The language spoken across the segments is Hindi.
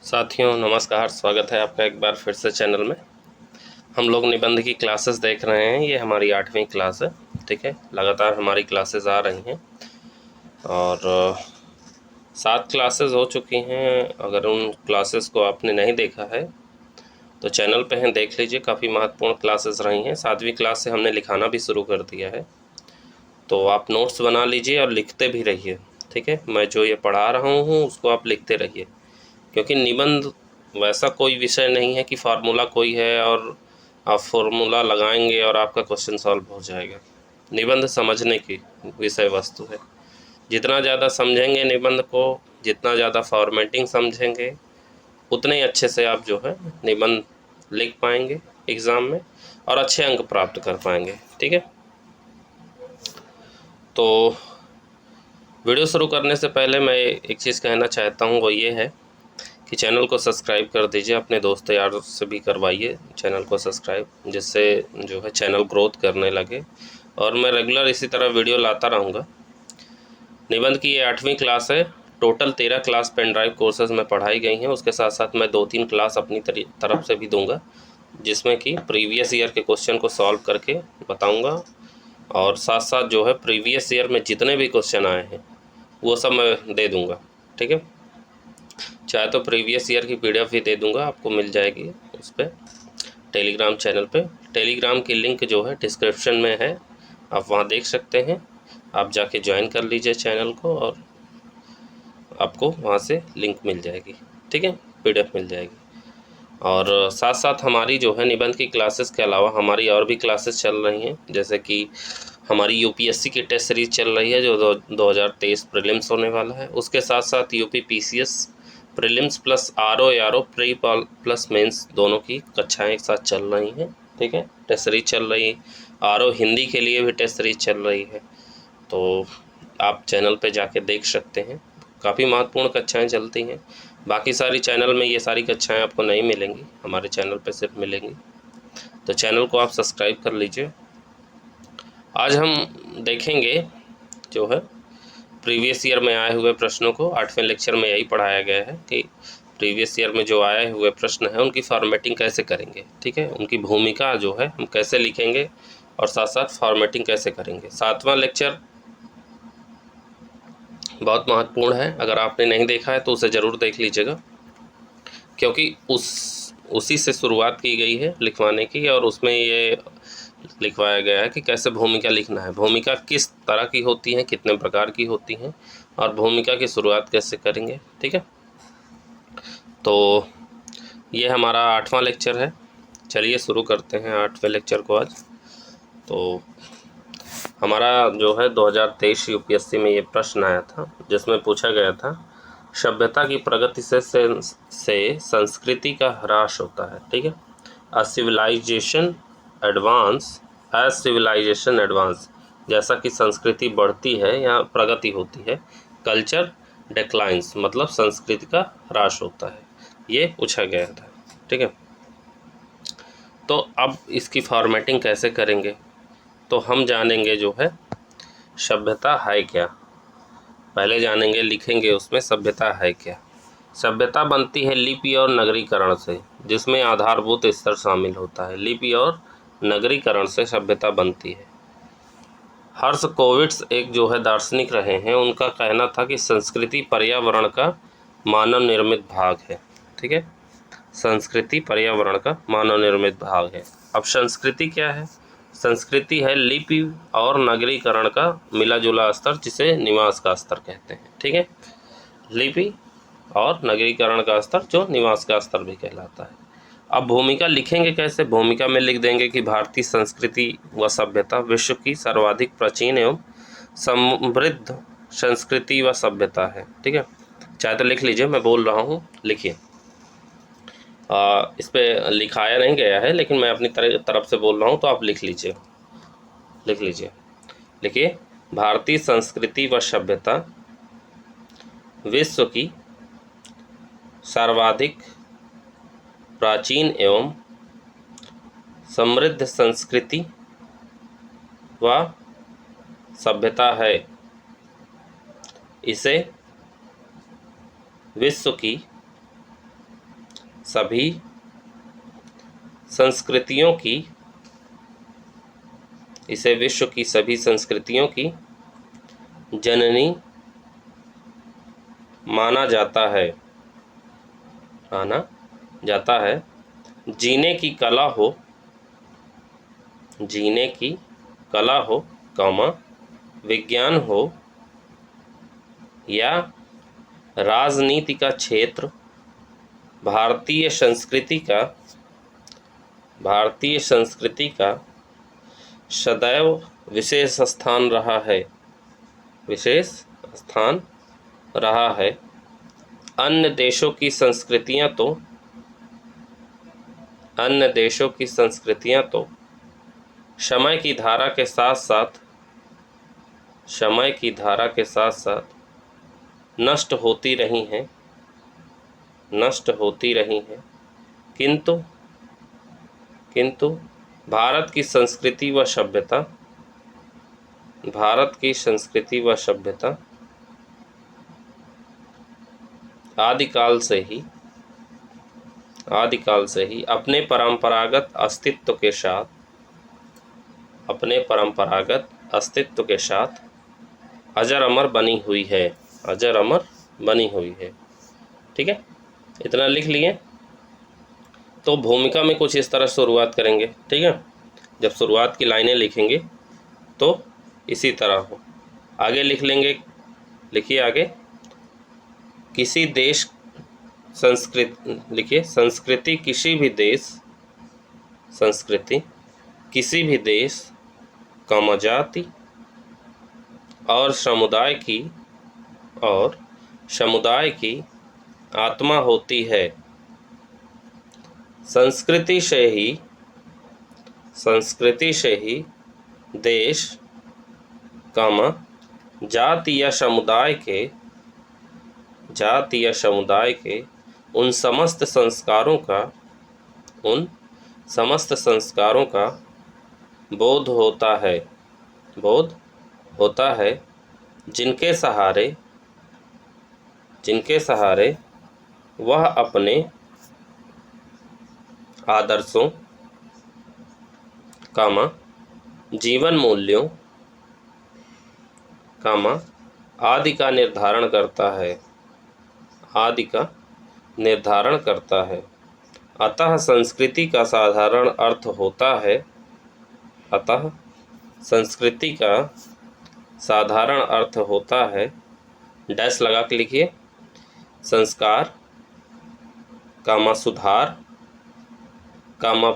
साथियों नमस्कार, स्वागत है आपका एक बार फिर से चैनल में। हम लोग निबंध की क्लासेस देख रहे हैं। ये हमारी 8वीं क्लास है, ठीक है। लगातार हमारी क्लासेस आ रही हैं और 7 क्लासेस हो चुकी हैं। अगर उन क्लासेस को आपने नहीं देखा है तो चैनल पे हैं, देख लीजिए। काफ़ी महत्वपूर्ण क्लासेस रही हैं। 7वीं क्लास से हमने लिखाना भी शुरू कर दिया है, तो आप नोट्स बना लीजिए और लिखते भी रहिए, ठीक है। मैं जो ये पढ़ा रहा हूँ उसको आप लिखते रहिए, क्योंकि निबंध वैसा कोई विषय नहीं है कि फार्मूला कोई है और आप फार्मूला लगाएंगे और आपका क्वेश्चन सॉल्व हो जाएगा। निबंध समझने की विषय वस्तु है। जितना ज़्यादा समझेंगे निबंध को, जितना ज़्यादा फॉर्मेटिंग समझेंगे, उतने ही अच्छे से आप जो है निबंध लिख पाएंगे एग्ज़ाम में और अच्छे अंक प्राप्त कर पाएंगे, ठीक है। तो वीडियो शुरू करने से पहले मैं एक चीज़ कहना चाहता हूँ, वो ये है कि चैनल को सब्सक्राइब कर दीजिए। अपने दोस्त यारों से भी करवाइए चैनल को सब्सक्राइब, जिससे जो है चैनल ग्रोथ करने लगे और मैं रेगुलर इसी तरह वीडियो लाता रहूँगा। निबंध की ये 8वीं क्लास है। Total 13 class pen drive courses में पढ़ाई गई हैं। उसके साथ साथ मैं 2-3 क्लास अपनी तरफ से भी दूंगा, जिसमें कि प्रीवियस ईयर के क्वेश्चन को सॉल्व करके बताऊँगा और साथ साथ जो है प्रीवियस ईयर में जितने भी क्वेश्चन आए हैं वो सब मैं दे दूँगा, ठीक है। चाहे तो प्रीवियस ईयर की PDF भी दे दूंगा, आपको मिल जाएगी उस पर टेलीग्राम चैनल पे। टेलीग्राम की लिंक जो है डिस्क्रिप्शन में है, आप वहाँ देख सकते हैं। आप जाके ज्वाइन कर लीजिए चैनल को और आपको वहाँ से लिंक मिल जाएगी, ठीक है, PDF मिल जाएगी। और साथ साथ हमारी जो है निबंध की क्लासेस के अलावा हमारी और भी क्लासेस चल रही हैं, जैसे कि हमारी UPSC की टेस्ट सीरीज चल रही है जो 2023 प्रीलिम्स होने वाला है। उसके साथ साथ UP PCS prelims plus RO pre plus mains दोनों की कक्षाएं एक साथ चल रही हैं, ठीक है। टेस्ट सीरीज चल रही है। RO हिंदी के लिए भी टेस्ट सीरीज चल रही है, तो आप चैनल पे जाके देख सकते हैं। काफ़ी महत्वपूर्ण कक्षाएं चलती हैं। बाकी सारी चैनल में ये सारी कक्षाएं आपको नहीं मिलेंगी, हमारे चैनल पे सिर्फ मिलेंगी। तो चैनल को आप सब्सक्राइब कर लीजिए। आज हम देखेंगे जो है प्रीवियस ईयर में आए हुए प्रश्नों को। 8वें लेक्चर में यही पढ़ाया गया है कि प्रीवियस ईयर में जो आए हुए प्रश्न हैं उनकी फॉर्मेटिंग कैसे करेंगे, ठीक है। उनकी भूमिका जो है हम कैसे लिखेंगे और साथ साथ फॉर्मेटिंग कैसे करेंगे। 7वां लेक्चर बहुत महत्वपूर्ण है। अगर आपने नहीं देखा है तो उसे ज़रूर देख लीजिएगा, क्योंकि उसी से शुरुआत की गई है लिखवाने की और उसमें ये लिखवाया गया है कि कैसे भूमिका लिखना है, भूमिका किस तरह की होती हैं, कितने प्रकार की होती हैं और भूमिका की शुरुआत कैसे करेंगे, ठीक है। तो ये हमारा 8वां लेक्चर है। चलिए शुरू करते हैं 8वें लेक्चर को आज। तो हमारा जो है 2023 UPSC में ये प्रश्न आया था, जिसमें पूछा गया था सभ्यता की प्रगति से संस्कृति का ह्रास होता है, ठीक है। A civilization advance age civilization advance, जैसा कि संस्कृति बढ़ती है या प्रगति होती है, कल्चर डिक्लाइंस, मतलब संस्कृति का ह्रास होता है। ये पूछा गया था, ठीक है। तो अब इसकी फॉर्मेटिंग कैसे करेंगे, तो हम जानेंगे जो है सभ्यता है क्या। पहले जानेंगे, लिखेंगे उसमें सभ्यता है क्या। सभ्यता बनती है लिपि और नगरीकरण से, जिसमें आधारभूत स्तर शामिल होता है। लिपि और नगरीकरण से सभ्यता बनती है। हर्षकोविट्स एक जो है दार्शनिक रहे हैं, उनका कहना था कि संस्कृति पर्यावरण का मानव निर्मित भाग है, ठीक है। संस्कृति पर्यावरण का मानव निर्मित भाग है। अब संस्कृति क्या है? संस्कृति है लिपि और नगरीकरण का मिला जुला स्तर, जिसे निवास का स्तर कहते हैं, ठीक है। लिपि और नगरीकरण का स्तर जो निवास का स्तर भी कहलाता है। अब भूमिका लिखेंगे कैसे? भूमिका में लिख देंगे कि भारतीय संस्कृति व सभ्यता विश्व की सर्वाधिक प्राचीन एवं समृद्ध संस्कृति व सभ्यता है, ठीक है। चाहे तो लिख लीजिए, मैं बोल रहा हूँ, लिखिए। इस पे लिखाया नहीं गया है, लेकिन मैं अपनी तरफ से बोल रहा हूँ, तो आप लिख लीजिए, लिख लीजिए। लिखिए, भारतीय संस्कृति व सभ्यता विश्व की सर्वाधिक प्राचीन एवं समृद्ध संस्कृति व सभ्यता है। इसे विश्व की सभी संस्कृतियों की, इसे विश्व की सभी संस्कृतियों की जननी माना जाता है, माना जाता है। जीने की कला हो, जीने की कला हो, कौमा, विज्ञान हो या राजनीति का क्षेत्र, भारतीय संस्कृति का सदैव विशेष स्थान रहा है, विशेष स्थान रहा है। अन्य देशों की संस्कृतियां तो समय की धारा के साथ नष्ट होती रही हैं, किंतु भारत की संस्कृति व सभ्यता आदिकाल से ही अपने परंपरागत अस्तित्व के साथ अजर अमर बनी हुई है। ठीक है, इतना लिख लिए। तो भूमिका में कुछ इस तरह शुरुआत करेंगे। ठीक है, जब शुरुआत की लाइनें लिखेंगे तो इसी तरह हो। आगे लिख लेंगे, लिखिए आगे, किसी देश लिखिए, संस्कृति किसी भी देश कौम, जाति और समुदाय की आत्मा होती है। संस्कृति से ही देश, जाति या समुदाय के उन समस्त संस्कारों का बोध होता है जिनके सहारे वह अपने आदर्शों, जीवन मूल्यों, आदि का निर्धारण करता है। अतः संस्कृति का साधारण अर्थ होता है, डैश लगा के लिखिए, संस्कार, सुधार,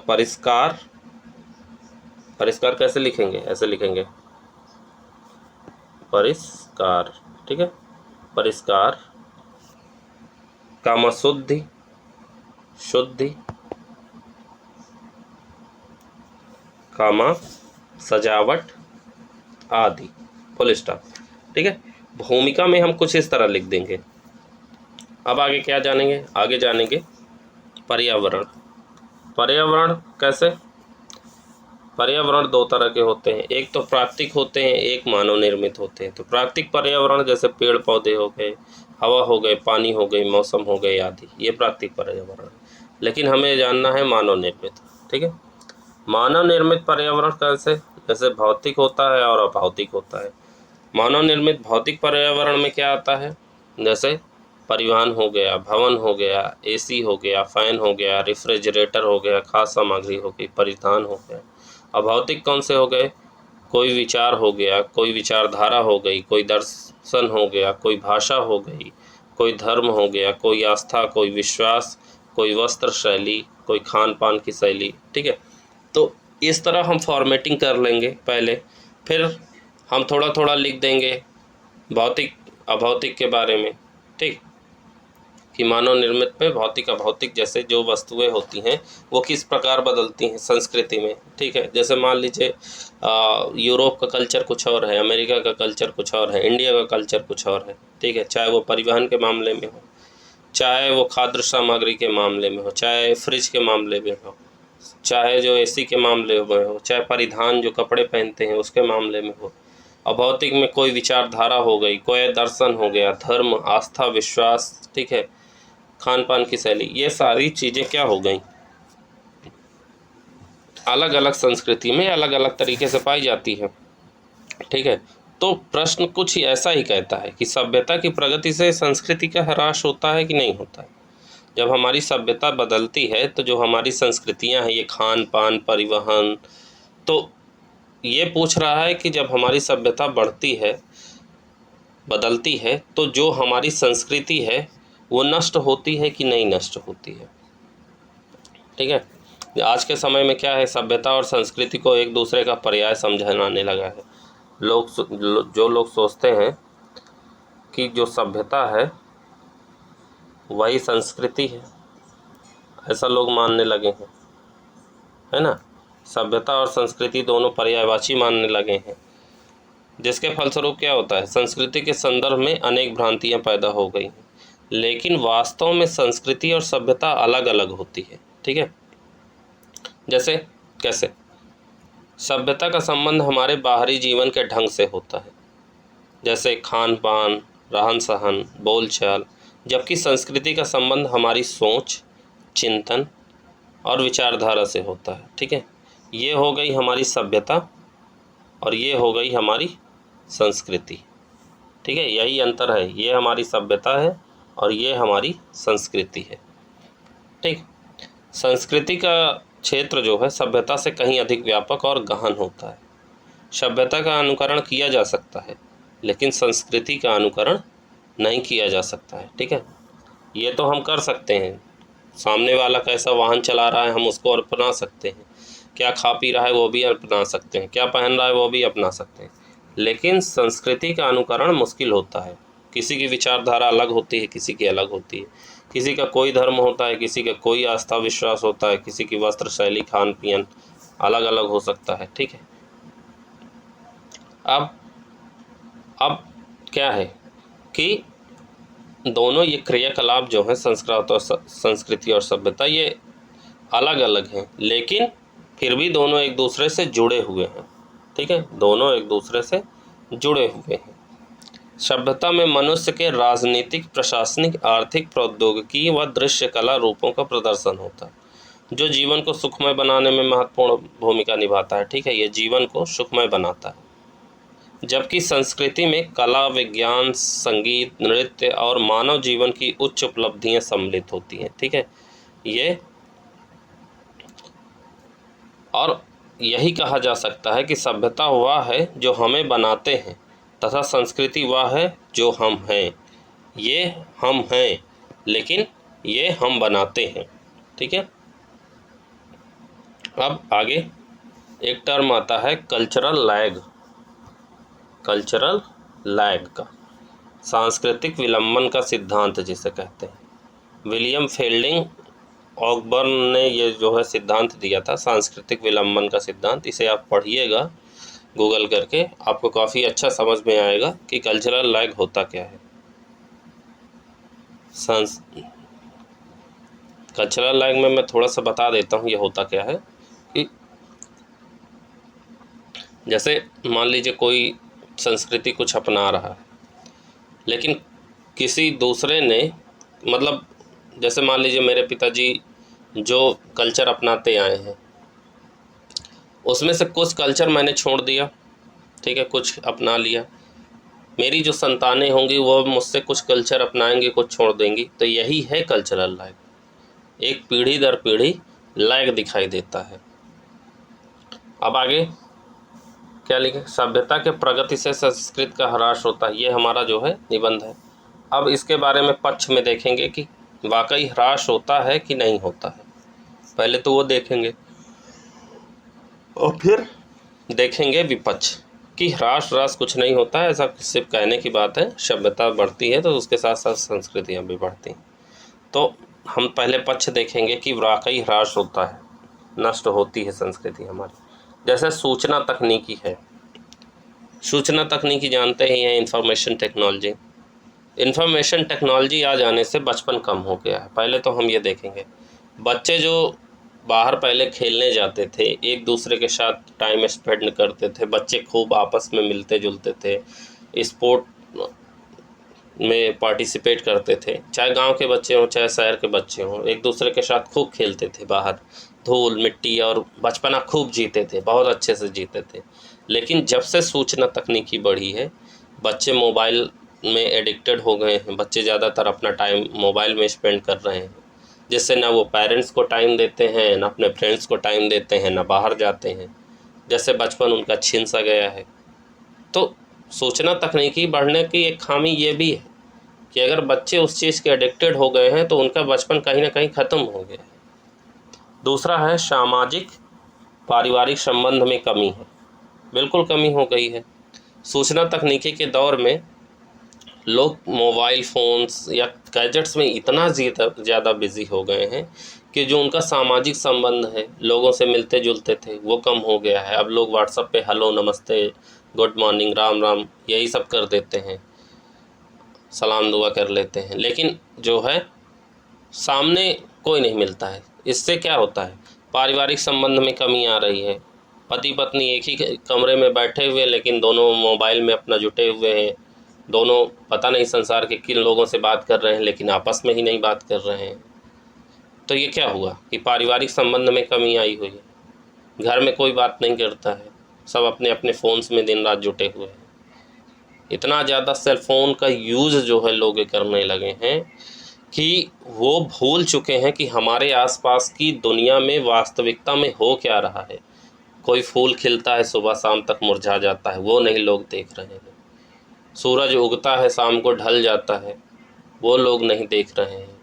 परिष्कार। परिष्कार कैसे लिखेंगे? ऐसे लिखेंगे, परिष्कार। ठीक है, परिष्कार, शुद्धि, सजावट आदि, फुल स्टॉप। ठीक है, भूमिका में हम कुछ इस तरह लिख देंगे। अब आगे क्या जानेंगे? आगे जानेंगे पर्यावरण। पर्यावरण कैसे? पर्यावरण दो तरह के होते हैं, एक तो प्राकृतिक होते हैं, एक मानव निर्मित होते हैं। तो प्राकृतिक पर्यावरण जैसे पेड़ पौधे हो गए, हवा हो गए, पानी हो गई, मौसम हो गए आदि, ये प्राकृतिक पर्यावरण। लेकिन हमें जानना है मानव निर्मित। ठीक है, मानव निर्मित पर्यावरण कैसे? जैसे भौतिक होता है और अभौतिक होता है। मानव निर्मित भौतिक पर्यावरण में क्या आता है? जैसे परिवहन हो गया, भवन हो गया, एसी हो गया, फैन हो गया, रेफ्रिजरेटर हो गया, खाद्य सामग्री हो गई, परिधान हो गया। अभौतिक कौन से हो गए? कोई विचार हो गया, कोई विचारधारा हो गई, कोई दर्शन हो गया, कोई भाषा हो गई, कोई धर्म हो गया, कोई आस्था, कोई विश्वास, कोई वस्त्र शैली, कोई खान पान की शैली। ठीक है, तो इस तरह हम फॉर्मेटिंग कर लेंगे पहले, फिर हम थोड़ा थोड़ा लिख देंगे भौतिक अभौतिक के बारे में। ठीक, कि मानव निर्मित में भौतिक अभौतिक जैसे जो वस्तुएं होती हैं वो किस प्रकार बदलती हैं संस्कृति में। ठीक है, जैसे मान लीजिए यूरोप का कल्चर कुछ और है, अमेरिका का कल्चर कुछ और है, इंडिया का कल्चर कुछ और है। ठीक है, चाहे वो परिवहन के मामले में हो, चाहे वो खाद्य सामग्री के मामले में हो, चाहे फ्रिज के मामले में हो, चाहे जो एसी के मामले में हो, चाहे परिधान जो कपड़े पहनते हैं उसके मामले में हो। अभौतिक में कोई विचारधारा हो गई, कोई दर्शन हो गया, धर्म, आस्था, विश्वास। ठीक है, खान पान की शैली, ये सारी चीज़ें क्या हो गई, अलग अलग संस्कृति में अलग अलग तरीके से पाई जाती है। ठीक है, तो प्रश्न कुछ ही ऐसा ही कहता है कि सभ्यता की प्रगति से संस्कृति का ह्रास होता है कि नहीं होता है। जब हमारी सभ्यता बदलती है तो जो हमारी संस्कृतियां हैं, ये खान पान, परिवहन, तो ये पूछ रहा है कि जब हमारी सभ्यता बढ़ती है, बदलती है, तो जो हमारी संस्कृति है वो नष्ट होती है कि नहीं नष्ट होती है। ठीक है, आज के समय में क्या है, सभ्यता और संस्कृति को एक दूसरे का पर्याय समझाने लगा है। जो लोग सोचते हैं कि जो सभ्यता है वही संस्कृति है, ऐसा लोग मानने लगे हैं, है ना। सभ्यता और संस्कृति दोनों पर्यायवाची मानने लगे हैं, जिसके फलस्वरूप क्या होता है, संस्कृति के संदर्भ में अनेक भ्रांतियां पैदा हो गई हैं। लेकिन वास्तव में संस्कृति और सभ्यता अलग अलग होती है। ठीक है, जैसे कैसे, सभ्यता का संबंध हमारे बाहरी जीवन के ढंग से होता है, जैसे खान पान, रहन सहन, बोलचाल, जबकि संस्कृति का संबंध हमारी सोच, चिंतन और विचारधारा से होता है। ठीक है, ये हो गई हमारी सभ्यता और ये हो गई हमारी संस्कृति। ठीक है, यही अंतर है, ये हमारी सभ्यता है और ये हमारी संस्कृति है। ठीक, संस्कृति का क्षेत्र जो है सभ्यता से कहीं अधिक व्यापक और गहन होता है। सभ्यता का अनुकरण किया जा सकता है लेकिन संस्कृति का अनुकरण नहीं किया जा सकता है। ठीक है, ये तो हम कर सकते हैं, सामने वाला कैसा वाहन चला रहा है हम उसको अपना सकते हैं, क्या खा पी रहा है वो भी अपना सकते हैं, क्या पहन रहा है वो भी अपना सकते हैं, लेकिन संस्कृति का अनुकरण मुश्किल होता है। किसी की विचारधारा अलग होती है, किसी की अलग होती है, किसी का कोई धर्म होता है, किसी का कोई आस्था विश्वास होता है, किसी की वस्त्र शैली, खान पीन अलग अलग हो सकता है। ठीक है, अब क्या है कि दोनों ये क्रियाकलाप जो हैं, संस्कृति और सभ्यता, ये अलग अलग हैं, लेकिन फिर भी दोनों एक दूसरे से जुड़े हुए हैं। ठीक है, दोनों एक दूसरे से जुड़े हुए हैं। सभ्यता में मनुष्य के राजनीतिक, प्रशासनिक, आर्थिक, प्रौद्योगिकी व दृश्य कला रूपों का प्रदर्शन होता है, जो जीवन को सुखमय बनाने में महत्वपूर्ण भूमिका निभाता है। ठीक है, ये जीवन को सुखमय बनाता है। जबकि संस्कृति में कला, विज्ञान, संगीत, नृत्य और मानव जीवन की उच्च उपलब्धियां सम्मिलित होती हैं। ठीक है, ये और यही कहा जा सकता है कि सभ्यता वह है जो हमें बनाते हैं तथा संस्कृति वह है जो हम हैं। ये हम हैं लेकिन ये हम बनाते हैं। ठीक है, अब आगे एक टर्म आता है कल्चरल लैग। कल्चरल लैग का सांस्कृतिक विलंबन का सिद्धांत जिसे कहते हैं, विलियम फेल्डिंग ऑकबर्न ने ये जो है सिद्धांत दिया था, सांस्कृतिक विलंबन का सिद्धांत। इसे आप पढ़िएगा गूगल करके, आपको काफ़ी अच्छा समझ में आएगा कि कल्चरल लैग होता क्या है। कल्चरल लैग में मैं थोड़ा सा बता देता हूँ ये होता क्या है कि जैसे मान लीजिए कोई संस्कृति कुछ अपना रहा है, लेकिन किसी दूसरे ने, मतलब जैसे मान लीजिए मेरे पिताजी जो कल्चर अपनाते आए हैं उसमें से कुछ कल्चर मैंने छोड़ दिया। ठीक है, कुछ अपना लिया। मेरी जो संतानें होंगी वो मुझसे कुछ कल्चर अपनाएंगी, कुछ छोड़ देंगी। तो यही है कल्चरल लैग, एक पीढ़ी दर पीढ़ी लैग दिखाई देता है। अब आगे क्या लिखे, सभ्यता के प्रगति से संस्कृति का ह्रास होता है। ये हमारा जो है निबंध है। अब इसके बारे में पक्ष में देखेंगे कि वाकई ह्रास होता है कि नहीं होता है। पहले तो वो देखेंगे और फिर देखेंगे विपक्ष कि ह्रास कुछ नहीं होता है, ऐसा सिर्फ कहने की बात है। सभ्यता बढ़ती है तो उसके साथ साथ संस्कृतियाँ भी बढ़ती हैं। तो हम पहले पक्ष देखेंगे कि वाकई ह्रास होता है, नष्ट होती है संस्कृति हमारी। जैसे सूचना तकनीकी है, सूचना तकनीकी जानते ही हैं, इंफॉर्मेशन टेक्नोलॉजी। इंफॉर्मेशन टेक्नोलॉजी आ जाने से बचपन कम हो गया है। पहले तो हम ये देखेंगे, बच्चे जो बाहर पहले खेलने जाते थे, एक दूसरे के साथ टाइम स्पेंड करते थे, बच्चे खूब आपस में मिलते जुलते थे, स्पोर्ट में पार्टिसिपेट करते थे, चाहे गांव के बच्चे हों चाहे शहर के बच्चे हों, एक दूसरे के साथ खूब खेलते थे बाहर, धूल मिट्टी, और बचपना खूब जीते थे, बहुत अच्छे से जीते थे। लेकिन जब से सूचना तकनीकी बढ़ी है, बच्चे मोबाइल में एडिक्टेड हो गए हैं, बच्चे ज़्यादातर अपना टाइम मोबाइल में स्पेंड कर रहे हैं, जिससे ना वो पेरेंट्स को टाइम देते हैं, ना अपने फ्रेंड्स को टाइम देते हैं, ना बाहर जाते हैं, जैसे बचपन उनका छिन सा गया है। तो सूचना तकनीकी बढ़ने की एक खामी ये भी है कि अगर बच्चे उस चीज़ के एडिक्टेड हो गए हैं तो उनका बचपन कहीं ना कहीं ख़त्म हो गया है। दूसरा है सामाजिक पारिवारिक संबंध में कमी है, बिल्कुल कमी हो गई है। सूचना तकनीकी के दौर में लोग मोबाइल फ़ोन्स या गैजेट्स में इतना ज़्यादा बिज़ी हो गए हैं कि जो उनका सामाजिक संबंध है, लोगों से मिलते जुलते थे, वो कम हो गया है। अब लोग व्हाट्सएप पे हेलो, नमस्ते, गुड मॉर्निंग, राम राम यही सब कर देते हैं, सलाम दुआ कर लेते हैं, लेकिन जो है सामने कोई नहीं मिलता है। इससे क्या होता है, पारिवारिक संबंध में कमी आ रही है। पति पत्नी एक ही कमरे में बैठे हुए, लेकिन दोनों मोबाइल में अपना जुटे हुए हैं, दोनों पता नहीं संसार के किन लोगों से बात कर रहे हैं, लेकिन आपस में ही नहीं बात कर रहे हैं। तो ये क्या हुआ कि पारिवारिक संबंध में कमी आई हुई है। घर में कोई बात नहीं करता है, सब अपने अपने फ़ोन्स में दिन रात जुटे हुए हैं। इतना ज़्यादा सेल फ़ोन का यूज़ जो है लोग करने लगे हैं कि वो भूल चुके हैं कि हमारे आसपास की दुनिया में वास्तविकता में हो क्या रहा है। कोई फूल खिलता है, सुबह शाम तक मुरझा जाता है, वो नहीं लोग देख रहे हैं। सूरज उगता है, शाम को ढल जाता है, वो लोग नहीं देख रहे हैं।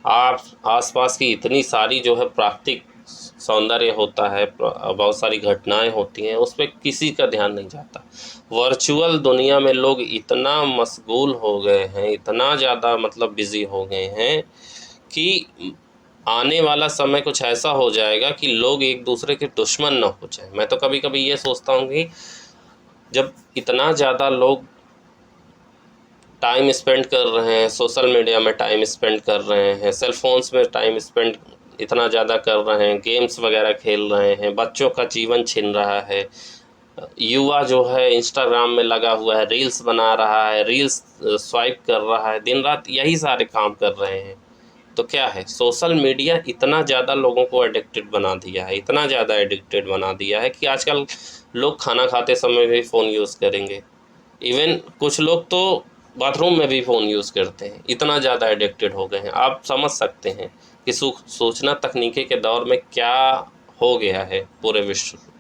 आप आसपास की इतनी सारी जो है प्राकृतिक सौंदर्य होता है, बहुत सारी घटनाएं होती हैं, उस पर किसी का ध्यान नहीं जाता। वर्चुअल दुनिया में लोग इतना मशगूल हो गए हैं, इतना ज़्यादा मतलब बिज़ी हो गए हैं कि आने वाला समय कुछ ऐसा हो जाएगा कि लोग एक दूसरे के दुश्मन ना हो जाए। मैं तो कभी कभी ये सोचता हूँ कि जब इतना ज़्यादा लोग टाइम स्पेंड कर रहे हैं, सोशल मीडिया में टाइम स्पेंड कर रहे हैं, सेल फोन्स में टाइम स्पेंड इतना ज़्यादा कर रहे हैं, गेम्स वगैरह खेल रहे हैं, बच्चों का जीवन छिन रहा है, युवा जो है इंस्टाग्राम में लगा हुआ है, रील्स बना रहा है, रील्स स्वाइप कर रहा है, दिन रात यही सारे काम कर रहे हैं। तो क्या है, सोशल मीडिया इतना ज़्यादा लोगों को एडिक्टेड बना दिया है, इतना ज़्यादा एडिक्टेड बना दिया है कि आजकल लोग खाना खाते समय भी फ़ोन यूज़ करेंगे। इवन कुछ लोग तो बाथरूम में भी फ़ोन यूज़ करते हैं, इतना ज़्यादा एडिक्टेड हो गए हैं। आप समझ सकते हैं कि सूचना तकनीकी के दौर में क्या हो गया है पूरे विश्व में।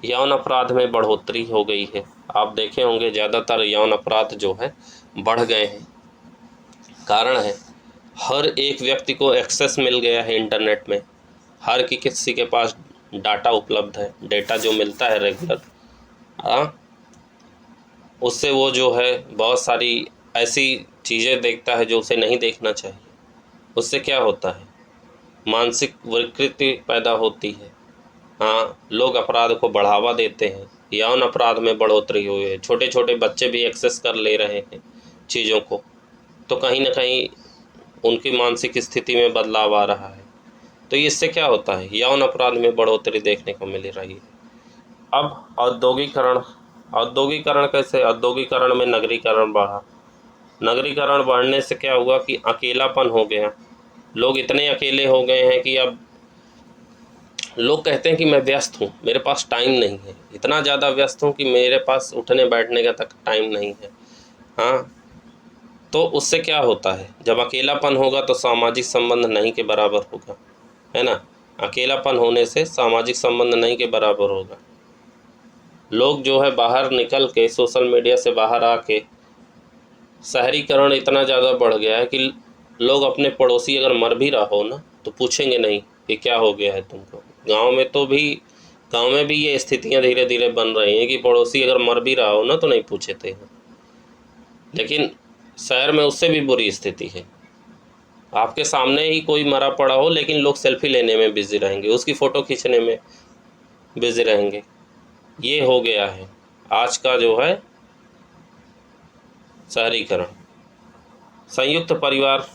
यौन अपराध में बढ़ोतरी हो गई है। आप देखे होंगे ज़्यादातर यौन अपराध जो है बढ़ गए हैं। कारण है, हर एक व्यक्ति को एक्सेस मिल गया है इंटरनेट में, हर किसी के पास डाटा उपलब्ध है। डेटा जो मिलता है रेगुलर, उससे वो जो है बहुत सारी ऐसी चीज़ें देखता है जो उसे नहीं देखना चाहिए। उससे क्या होता है, मानसिक विकृति पैदा होती है। लोग अपराध को बढ़ावा देते हैं, यौन अपराध में बढ़ोतरी हुई है, छोटे छोटे बच्चे भी एक्सेस कर ले रहे हैं चीज़ों को, तो कहीं ना कहीं उनकी मानसिक स्थिति में बदलाव आ रहा है। तो इससे क्या होता है, यौन अपराध में बढ़ोतरी देखने को मिल रही है। अब औद्योगिकरण कैसे, औद्योगिकरण में नगरीकरण बढ़ा। नगरीकरण बढ़ने से क्या हुआ कि अकेलापन हो गया। लोग इतने अकेले हो गए हैं कि अब लोग कहते हैं कि मैं व्यस्त हूँ, मेरे पास टाइम नहीं है, इतना ज़्यादा व्यस्त हूँ कि मेरे पास उठने बैठने का तक टाइम नहीं है। तो उससे क्या होता है, जब अकेलापन होगा तो सामाजिक संबंध नहीं के बराबर होगा, है ना। अकेलापन होने से सामाजिक संबंध नहीं के बराबर होगा। लोग जो है बाहर निकल के, सोशल मीडिया से बाहर आके, शहरीकरण इतना ज़्यादा बढ़ गया है कि लोग अपने पड़ोसी अगर मर भी रहा हो ना तो पूछेंगे नहीं कि क्या हो गया है तुमको। गांव में भी ये स्थितियां धीरे धीरे बन रही हैं कि पड़ोसी अगर मर भी रहा हो ना तो नहीं पूछते हैं। लेकिन शहर में उससे भी बुरी स्थिति है, आपके सामने ही कोई मरा पड़ा हो लेकिन लोग सेल्फी लेने में बिज़ी रहेंगे, उसकी फ़ोटो खींचने में बिज़ी रहेंगे। ये हो गया है आज का जो है शहरीकरण। संयुक्त परिवार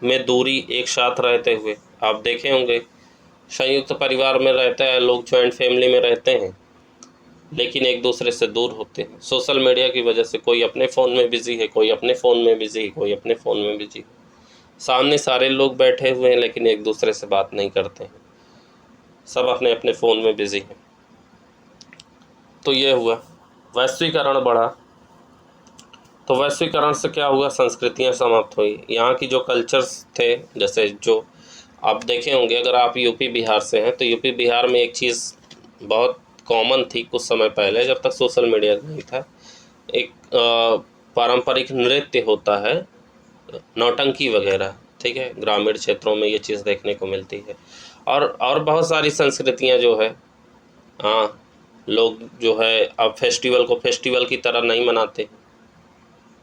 में दूरी, एक साथ रहते हुए, आप देखे होंगे संयुक्त परिवार में रहते हैं लोग, जॉइंट फैमिली में रहते हैं, लेकिन एक दूसरे से दूर होते हैं सोशल मीडिया की वजह से। कोई अपने फ़ोन में बिज़ी है, कोई अपने फ़ोन में बिज़ी है, कोई अपने फ़ोन में बिज़ी है। सामने सारे लोग बैठे हुए हैं लेकिन एक दूसरे से बात नहीं करते हैं, सब अपने अपने फ़ोन में बिज़ी हैं। तो ये हुआ, वैश्वीकरण बढ़ा। तो वैश्वीकरण से क्या हुआ, संस्कृतियाँ समाप्त हुई। यहाँ की जो कल्चर्स थे, जैसे जो आप देखे होंगे, अगर आप यूपी बिहार से हैं तो यूपी बिहार में एक चीज़ बहुत कॉमन थी कुछ समय पहले, जब तक सोशल मीडिया नहीं था। एक पारंपरिक नृत्य होता है, नौटंकी वगैरह, ठीक है, ग्रामीण क्षेत्रों में ये चीज़ देखने को मिलती है। और बहुत सारी संस्कृतियाँ जो है, हाँ, लोग जो है अब फेस्टिवल को फेस्टिवल की तरह नहीं मनाते।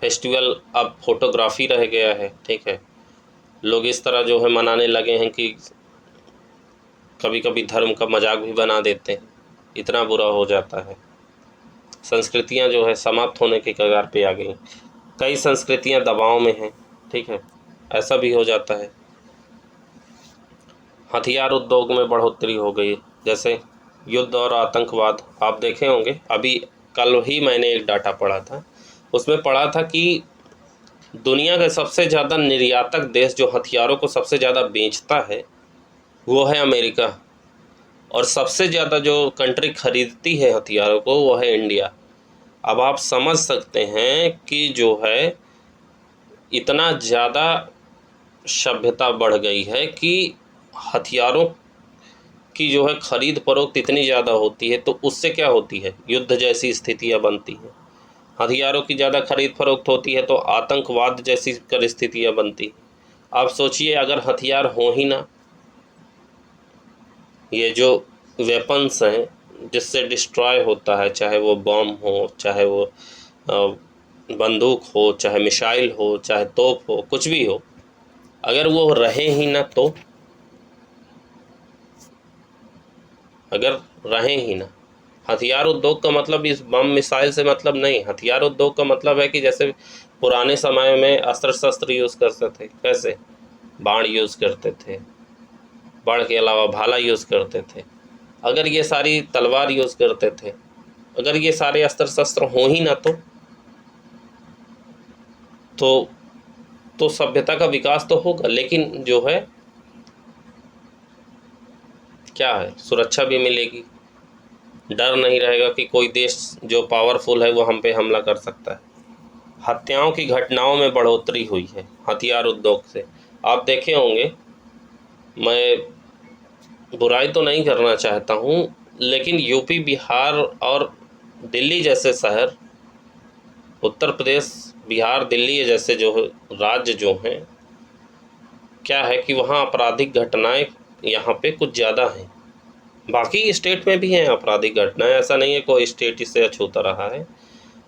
फेस्टिवल अब फोटोग्राफी रह गया है, ठीक है। लोग इस तरह जो है मनाने लगे हैं कि कभी कभी धर्म का मजाक भी बना देते हैं, इतना बुरा हो जाता है। संस्कृतियां जो है समाप्त होने के कगार पे आ गई। कई संस्कृतियां दबाव में हैं, ठीक है, ऐसा भी हो जाता है। हथियार उद्योग में बढ़ोतरी हो गई, जैसे युद्ध और आतंकवाद। आप देखे होंगे, अभी कल ही मैंने एक डाटा पढ़ा था, उसमें पढ़ा था कि दुनिया का सबसे ज़्यादा निर्यातक देश जो हथियारों को सबसे ज़्यादा बेचता है वो है अमेरिका, और सबसे ज़्यादा जो कंट्री खरीदती है हथियारों को वो है इंडिया। अब आप समझ सकते हैं कि जो है इतना ज़्यादा सभ्यता बढ़ गई है कि हथियारों की जो है खरीद फरोख्त इतनी ज़्यादा होती है, तो उससे क्या होती है, युद्ध जैसी स्थितियाँ बनती हैं। हथियारों की ज़्यादा खरीद फरोख्त होती है तो आतंकवाद जैसी परिस्थितियाँ बनती हैं। आप सोचिए, अगर हथियार हो ही ना, ये जो वेपन्स हैं जिससे डिस्ट्रॉय होता है, चाहे वो बम हो, चाहे वो बंदूक हो, चाहे मिसाइल हो, चाहे तोप हो, कुछ भी हो, अगर वो रहे ही ना तो, अगर रहे ही ना। हथियार उद्योग का मतलब इस बम मिसाइल से मतलब नहीं। हथियार उद्योग का मतलब है कि जैसे पुराने समय में अस्त्र शस्त्र यूज़ करते थे, कैसे बाण यूज़ करते थे, बाण के अलावा भाला यूज़ करते थे, अगर ये सारी तलवार यूज़ करते थे, अगर ये सारे अस्त्र शस्त्र हों ही ना तो सभ्यता का विकास तो होगा, लेकिन जो है क्या है, सुरक्षा भी मिलेगी, डर नहीं रहेगा कि कोई देश जो पावरफुल है वो हम पे हमला कर सकता है। हत्याओं की घटनाओं में बढ़ोतरी हुई है हथियार उद्योग से। आप देखे होंगे, मैं बुराई तो नहीं करना चाहता हूँ, लेकिन यूपी बिहार और दिल्ली जैसे शहर, उत्तर प्रदेश बिहार दिल्ली जैसे जो राज्य जो हैं, क्या है कि वहाँ आपराधिक घटनाएं यहाँ पे कुछ ज़्यादा हैं। बाकी स्टेट में भी हैं आपराधिक घटनाएं, ऐसा नहीं है कोई स्टेट इससे अछूता रहा है,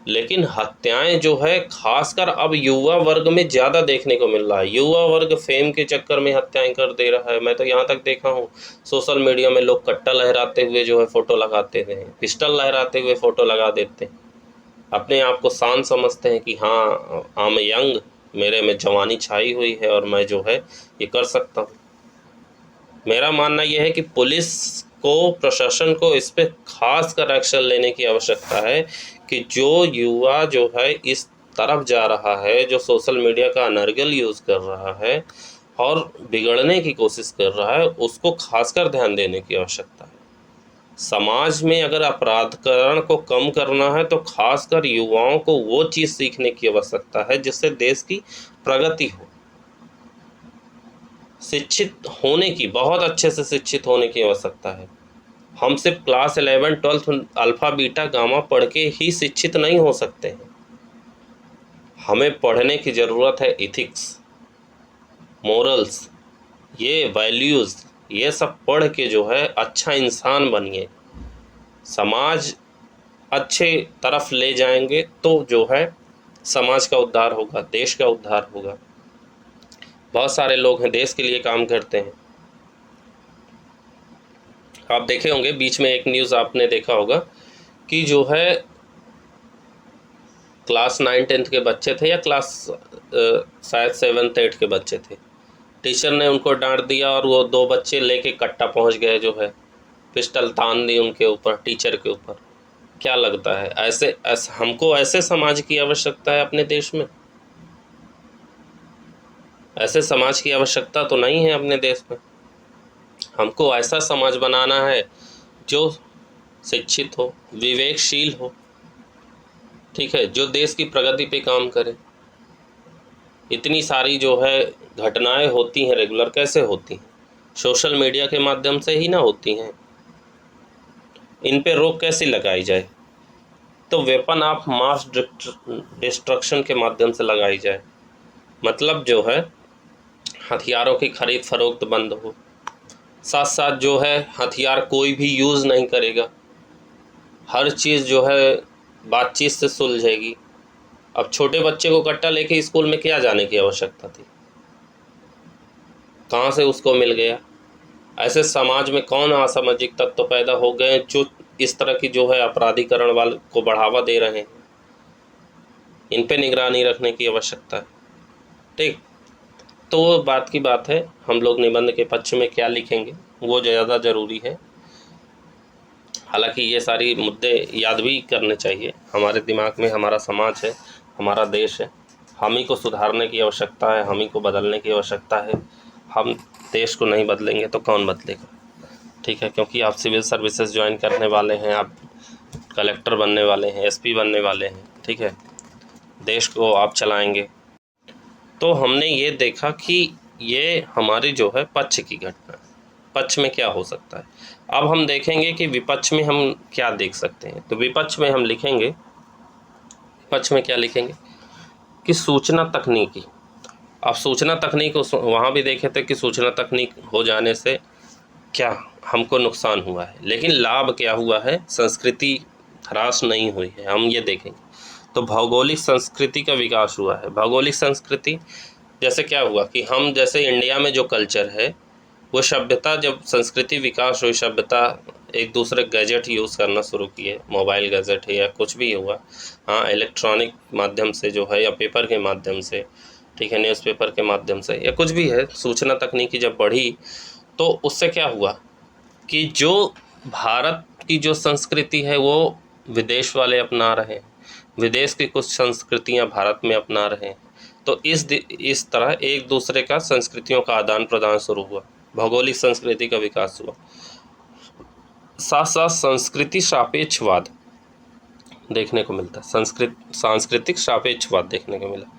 लेकिन हत्याएं जो है खासकर अब युवा वर्ग में ज़्यादा देखने को मिल रहा है। युवा वर्ग फेम के चक्कर में हत्याएं कर दे रहा है। मैं तो यहाँ तक देखा हूँ, सोशल मीडिया में लोग कट्टा लहराते हुए जो है फ़ोटो लगाते हैं, पिस्टल लहराते हुए फ़ोटो लगा देते हैं, अपने आप को शान समझते हैं कि हाँ, आई एम यंग, मेरे में जवानी छाई हुई है और मैं जो है ये कर सकता हूँ। मेरा मानना यह है कि पुलिस को, प्रशासन को इस पे खास कर एक्शन लेने की आवश्यकता है कि जो युवा जो है इस तरफ जा रहा है, जो सोशल मीडिया का अनर्गल यूज़ कर रहा है और बिगड़ने की कोशिश कर रहा है, उसको खासकर ध्यान देने की आवश्यकता है। समाज में अगर अपराधकरण को कम करना है तो खासकर युवाओं को वो चीज़ सीखने की आवश्यकता है जिससे देश की प्रगति हो। शिक्षित होने की, बहुत अच्छे से शिक्षित होने की आवश्यकता है। हम सिर्फ क्लास 11 12 अल्फ़ा बीटा गामा पढ़ के ही शिक्षित नहीं हो सकते हैं। हमें पढ़ने की ज़रूरत है इथिक्स, मोरल्स, ये वैल्यूज़, ये सब पढ़ के जो है अच्छा इंसान बनिए। समाज अच्छे तरफ ले जाएंगे तो जो है समाज का उद्धार होगा, देश का उद्धार होगा। बहुत सारे लोग हैं देश के लिए काम करते हैं। आप देखे होंगे, बीच में एक न्यूज़ आपने देखा होगा कि जो है क्लास 9 10 के बच्चे थे, या क्लास शायद 7 8 के बच्चे थे, टीचर ने उनको डांट दिया और वो 2 बच्चे लेके कट्टा पहुंच गए, जो है पिस्टल तान दी उनके ऊपर, टीचर के ऊपर। क्या लगता है, ऐसे हमको ऐसे समाज की आवश्यकता है अपने देश में? ऐसे समाज की आवश्यकता तो नहीं है अपने देश में। हमको ऐसा समाज बनाना है जो शिक्षित हो, विवेकशील हो, ठीक है, जो देश की प्रगति पे काम करे। इतनी सारी जो है घटनाएं होती हैं रेगुलर, कैसे होती हैं? सोशल मीडिया के माध्यम से ही ना होती हैं। इन पे रोक कैसे लगाई जाए? तो वेपन ऑफ मास डिस्ट्रक्शन के माध्यम से लगाई जाए। मतलब जो है हथियारों की खरीद फरोख्त बंद हो, साथ साथ जो है हथियार कोई भी यूज़ नहीं करेगा, हर चीज़ जो है बातचीत से सुलझेगी। अब छोटे बच्चे को कट्टा लेके स्कूल में क्या जाने की आवश्यकता थी? कहाँ से उसको मिल गया? ऐसे समाज में कौन असामाजिक तत्व पैदा हो गए जो इस तरह की जो है अपराधीकरण वाले को बढ़ावा दे रहे हैं? इन पे निगरानी रखने की आवश्यकता है। ठीक, तो वो बात की बात है, हम लोग निबंध के पक्ष में क्या लिखेंगे वो ज़्यादा ज़रूरी है। हालांकि ये सारी मुद्दे याद भी करने चाहिए। हमारे दिमाग में हमारा समाज है, हमारा देश है, हम ही को सुधारने की आवश्यकता है, हम ही को बदलने की आवश्यकता है। हम देश को नहीं बदलेंगे तो कौन बदलेगा? ठीक है, क्योंकि आप सिविल सर्विसेज ज्वाइन करने वाले हैं, आप कलेक्टर बनने वाले हैं, एसपी बनने वाले हैं, ठीक है, देश को आप चलाएंगे। तो हमने ये देखा कि ये हमारी जो है पक्ष की घटना, पक्ष में क्या हो सकता है। अब हम देखेंगे कि विपक्ष में हम क्या देख सकते हैं। तो विपक्ष में हम लिखेंगे, विपक्ष में क्या लिखेंगे कि सूचना तकनीकी। अब सूचना तकनीक वहाँ भी देखे थे कि सूचना तकनीक हो जाने से क्या हमको नुकसान हुआ है, लेकिन लाभ क्या हुआ है, संस्कृति ह्रास नहीं हुई है, हम ये देखेंगे। तो भौगोलिक संस्कृति का विकास हुआ है। भौगोलिक संस्कृति जैसे क्या हुआ कि हम जैसे इंडिया में जो कल्चर है वो सभ्यता, जब संस्कृति विकास हुई, सभ्यता एक दूसरे गैजेट यूज़ करना शुरू किए, मोबाइल गैजेट है या कुछ भी हुआ, हाँ, इलेक्ट्रॉनिक माध्यम से जो है या पेपर के माध्यम से, ठीक है, न्यूज़पेपर के माध्यम से या कुछ भी है, सूचना तकनीकी जब बढ़ी तो उससे क्या हुआ कि जो भारत की जो संस्कृति है वो विदेश वाले अपना रहे हैं, विदेश की कुछ संस्कृतियां भारत में अपना रहे हैं। तो इस तरह एक दूसरे का संस्कृतियों का आदान प्रदान शुरू हुआ, भौगोलिक संस्कृति का विकास हुआ। साथ साथ संस्कृति सापेक्षवाद देखने को मिलता है, सांस्कृतिक सापेक्षवाद देखने को मिला।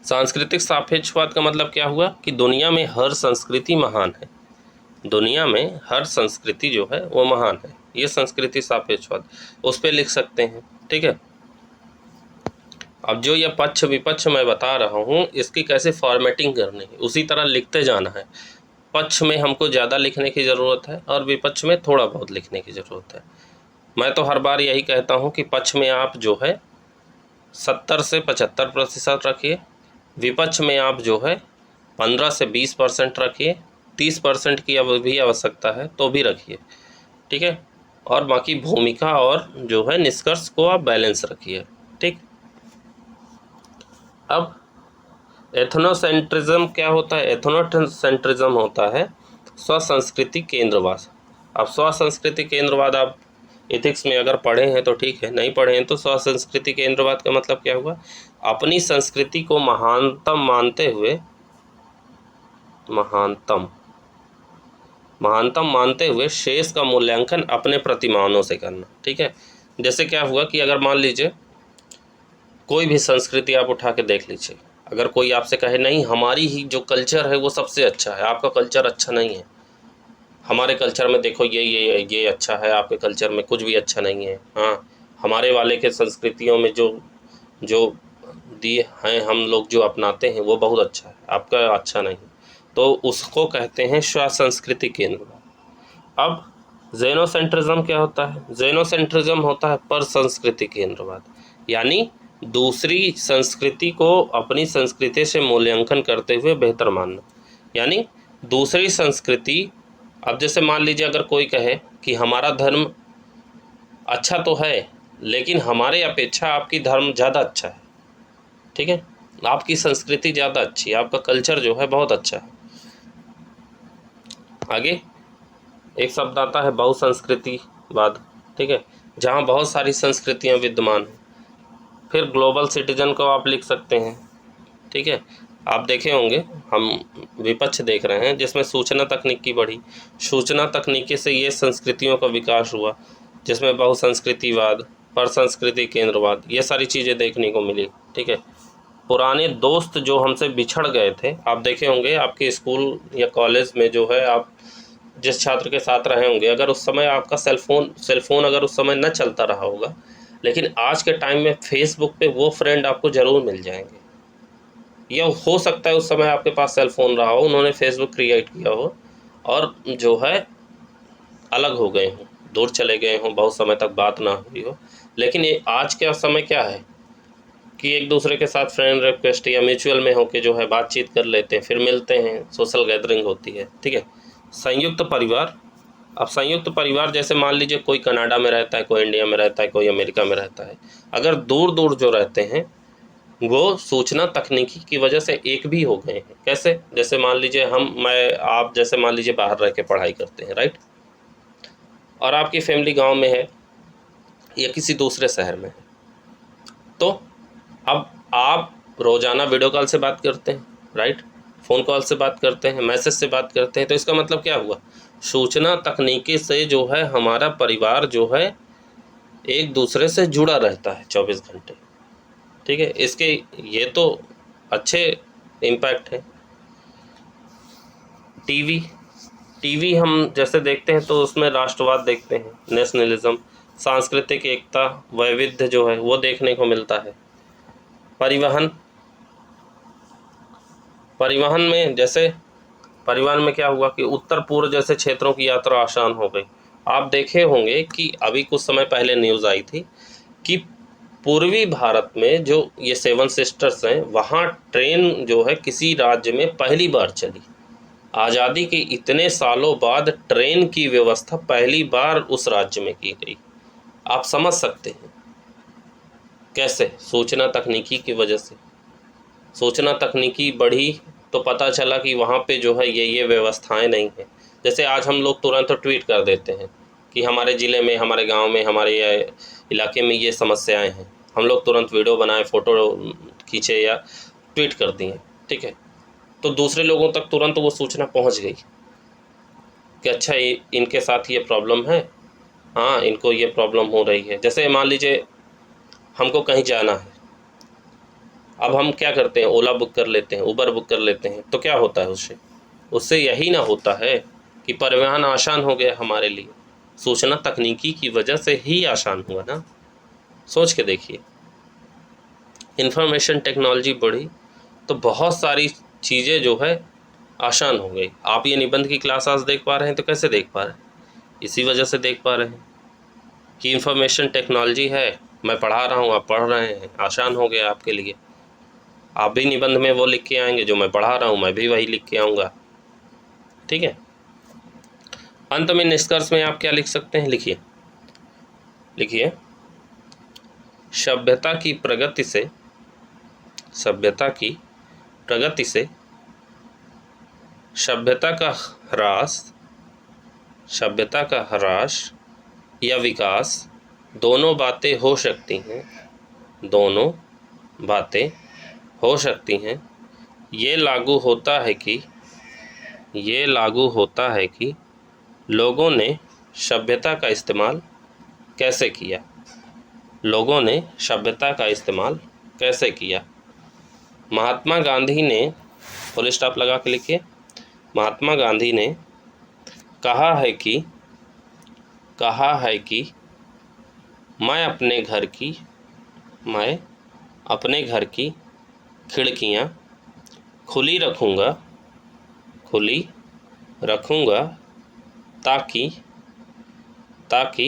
सांस्कृतिक सापेक्षवाद का मतलब क्या हुआ कि दुनिया में हर संस्कृति महान है, दुनिया में हर संस्कृति जो है वो महान है, ये संस्कृति सापेक्षवाद, उस पर लिख सकते हैं। ठीक है, अब जो ये पक्ष विपक्ष मैं बता रहा हूँ इसकी कैसे फॉर्मेटिंग करनी है, उसी तरह लिखते जाना है। पक्ष में हमको ज़्यादा लिखने की ज़रूरत है और विपक्ष में थोड़ा बहुत लिखने की ज़रूरत है। मैं तो हर बार यही कहता हूँ कि पक्ष में आप जो है 70 से 75% रखिए, विपक्ष में आप जो है 15 से 20% रखिए, 30% की अब भी आवश्यकता है तो भी रखिए, ठीक है, और बाकी भूमिका और जो है निष्कर्ष को आप बैलेंस रखिए। ठीक, अब एथनोसेंट्रिज्म क्या होता है? एथनोसेंट्रिज्म होता है स्वसंस्कृति केंद्रवाद। अब स्वसंस्कृति केंद्रवाद आप एथिक्स में अगर पढ़े हैं तो ठीक है, नहीं पढ़े हैं तो स्वसंस्कृति केंद्रवाद का मतलब क्या हुआ? अपनी संस्कृति को महानतम मानते हुए शेष का मूल्यांकन अपने प्रतिमानों से करना। ठीक है, जैसे क्या हुआ कि अगर मान लीजिए कोई भी संस्कृति आप उठा के देख लीजिए, अगर कोई आपसे कहे नहीं हमारी ही जो कल्चर है वो सबसे अच्छा है, आपका कल्चर अच्छा नहीं है, हमारे कल्चर में देखो ये अच्छा है, आपके कल्चर में कुछ भी अच्छा नहीं है, हाँ, हमारे वाले के संस्कृतियों में जो दिए हैं हम लोग जो अपनाते हैं वो बहुत अच्छा है, आपका अच्छा नहीं, तो उसको कहते हैं स्वसंस्कृति केंद्रवाद। अब जेनोसेंट्रिज्म क्या होता है? जेनोसेंट्रिज्म होता है पर संस्कृति केंद्रवाद, यानी दूसरी संस्कृति को अपनी संस्कृति से मूल्यांकन करते हुए बेहतर मानना। यानी दूसरी संस्कृति, अब जैसे मान लीजिए अगर कोई कहे कि हमारा धर्म अच्छा तो है लेकिन हमारे अपेक्षा आपकी धर्म ज़्यादा अच्छा है, ठीक है, आपकी संस्कृति ज़्यादा अच्छी है, आपका कल्चर जो है बहुत अच्छा है। आगे एक शब्द आता है बहुसंस्कृतिवाद। ठीक है, जहाँ बहुत सारी संस्कृतियाँ विद्यमान हैं। फिर ग्लोबल सिटीजन को आप लिख सकते हैं, ठीक है। आप देखे होंगे, हम विपक्ष देख रहे हैं जिसमें सूचना तकनीकी बढ़ी। सूचना तकनीकी से ये संस्कृतियों का विकास हुआ, जिसमें बहुसंस्कृतिवाद, परसंस्कृति केंद्रवाद, ये सारी चीज़ें देखने को मिली, ठीक है। पुराने दोस्त जो हमसे बिछड़ गए थे, आप देखे होंगे आपके स्कूल या कॉलेज में जो है, आप जिस छात्र के साथ रहे होंगे, अगर उस समय आपका सेलफोन अगर उस समय न चलता रहा होगा, लेकिन आज के टाइम में फेसबुक पे वो फ्रेंड आपको ज़रूर मिल जाएंगे। या हो सकता है उस समय आपके पास सेलफोन रहा हो, उन्होंने फेसबुक क्रिएट किया हो और जो है अलग हो गए हों, दूर चले गए हों, बहुत समय तक बात ना हुई हो। लेकिन ये आज का समय क्या है कि एक दूसरे के साथ फ्रेंड रिक्वेस्ट या म्यूचुअल में होके जो है बातचीत कर लेते हैं, फिर मिलते हैं, सोशल गैदरिंग होती है, ठीक है। संयुक्त परिवार, अब संयुक्त परिवार जैसे मान लीजिए कोई कनाडा में रहता है, कोई इंडिया में रहता है, कोई अमेरिका में रहता है। अगर दूर दूर जो रहते हैं वो सूचना तकनीकी की वजह से एक भी हो गए हैं। कैसे? जैसे मान लीजिए आप जैसे मान लीजिए बाहर रह के पढ़ाई करते हैं, राइट, और आपकी फैमिली गांव में है या किसी दूसरे शहर में है, तो अब आप रोज़ाना वीडियो कॉल से बात करते हैं, राइट, फ़ोन कॉल से बात करते हैं, मैसेज से बात करते हैं। तो इसका मतलब क्या हुआ, सूचना तकनीकी से जो है हमारा परिवार जो है एक दूसरे से जुड़ा रहता है 24 घंटे, ठीक है। इसके ये तो अच्छे इम्पैक्ट हैं। टीवी हम जैसे देखते हैं तो उसमें राष्ट्रवाद देखते हैं, नेशनलिज्म, सांस्कृतिक एकता, वैविध्य जो है वो देखने को मिलता है। परिवहन में जैसे परिवहन में क्या हुआ कि उत्तर पूर्व जैसे क्षेत्रों की यात्रा आसान हो गई। आप देखे होंगे कि अभी कुछ समय पहले न्यूज़ आई थी कि पूर्वी भारत में जो ये 7 सिस्टर्स हैं, वहाँ ट्रेन जो है किसी राज्य में पहली बार चली। आज़ादी के इतने सालों बाद ट्रेन की व्यवस्था पहली बार उस राज्य में की गई। आप समझ सकते हैं कैसे, सूचना तकनीकी की वजह से। सूचना तकनीकी बढ़ी तो पता चला कि वहाँ पे जो है ये व्यवस्थाएं नहीं हैं। जैसे आज हम लोग तुरंत ट्वीट कर देते हैं कि हमारे ज़िले में, हमारे गांव में, हमारे इलाके में ये समस्याएं हैं, हम लोग तुरंत वीडियो बनाए, फ़ोटो खींचे या ट्वीट कर दिए, ठीक है। तो दूसरे लोगों तक तुरंत वो सूचना पहुंच गई कि अच्छा इनके साथ ये प्रॉब्लम है, हाँ इनको ये प्रॉब्लम हो रही है। जैसे मान लीजिए हमको कहीं जाना है, अब हम क्या करते हैं, ओला बुक कर लेते हैं, उबर बुक कर लेते हैं, तो क्या होता है उससे यही ना होता है कि परिवहन आसान हो गया हमारे लिए। सूचना तकनीकी की वजह से ही आसान हुआ ना, सोच के देखिए। इंफॉर्मेशन टेक्नोलॉजी बढ़ी तो बहुत सारी चीज़ें जो है आसान हो गई। आप ये निबंध की क्लास आज देख पा रहे हैं तो कैसे देख पा रहे हैं, इसी वजह से देख पा रहे हैं कि इंफॉर्मेशन टेक्नोलॉजी है, मैं पढ़ा रहा हूँ, आप पढ़ रहे हैं, आसान हो गया आपके लिए। आप भी निबंध में वो लिख के आएंगे जो मैं पढ़ा रहा हूँ, मैं भी वही लिख के आऊँगा, ठीक है। अंत में निष्कर्ष में आप क्या लिख सकते हैं, लिखिए सभ्यता की प्रगति से सभ्यता का ह्रास या विकास दोनों बातें हो सकती हैं। ये लागू होता है कि लोगों ने सभ्यता का इस्तेमाल कैसे किया। महात्मा गांधी ने, फुल स्टॉप लगा के लिखिए, महात्मा गांधी ने कहा है कि मैं अपने घर की खिड़कियां खुली रखूँगा ताकि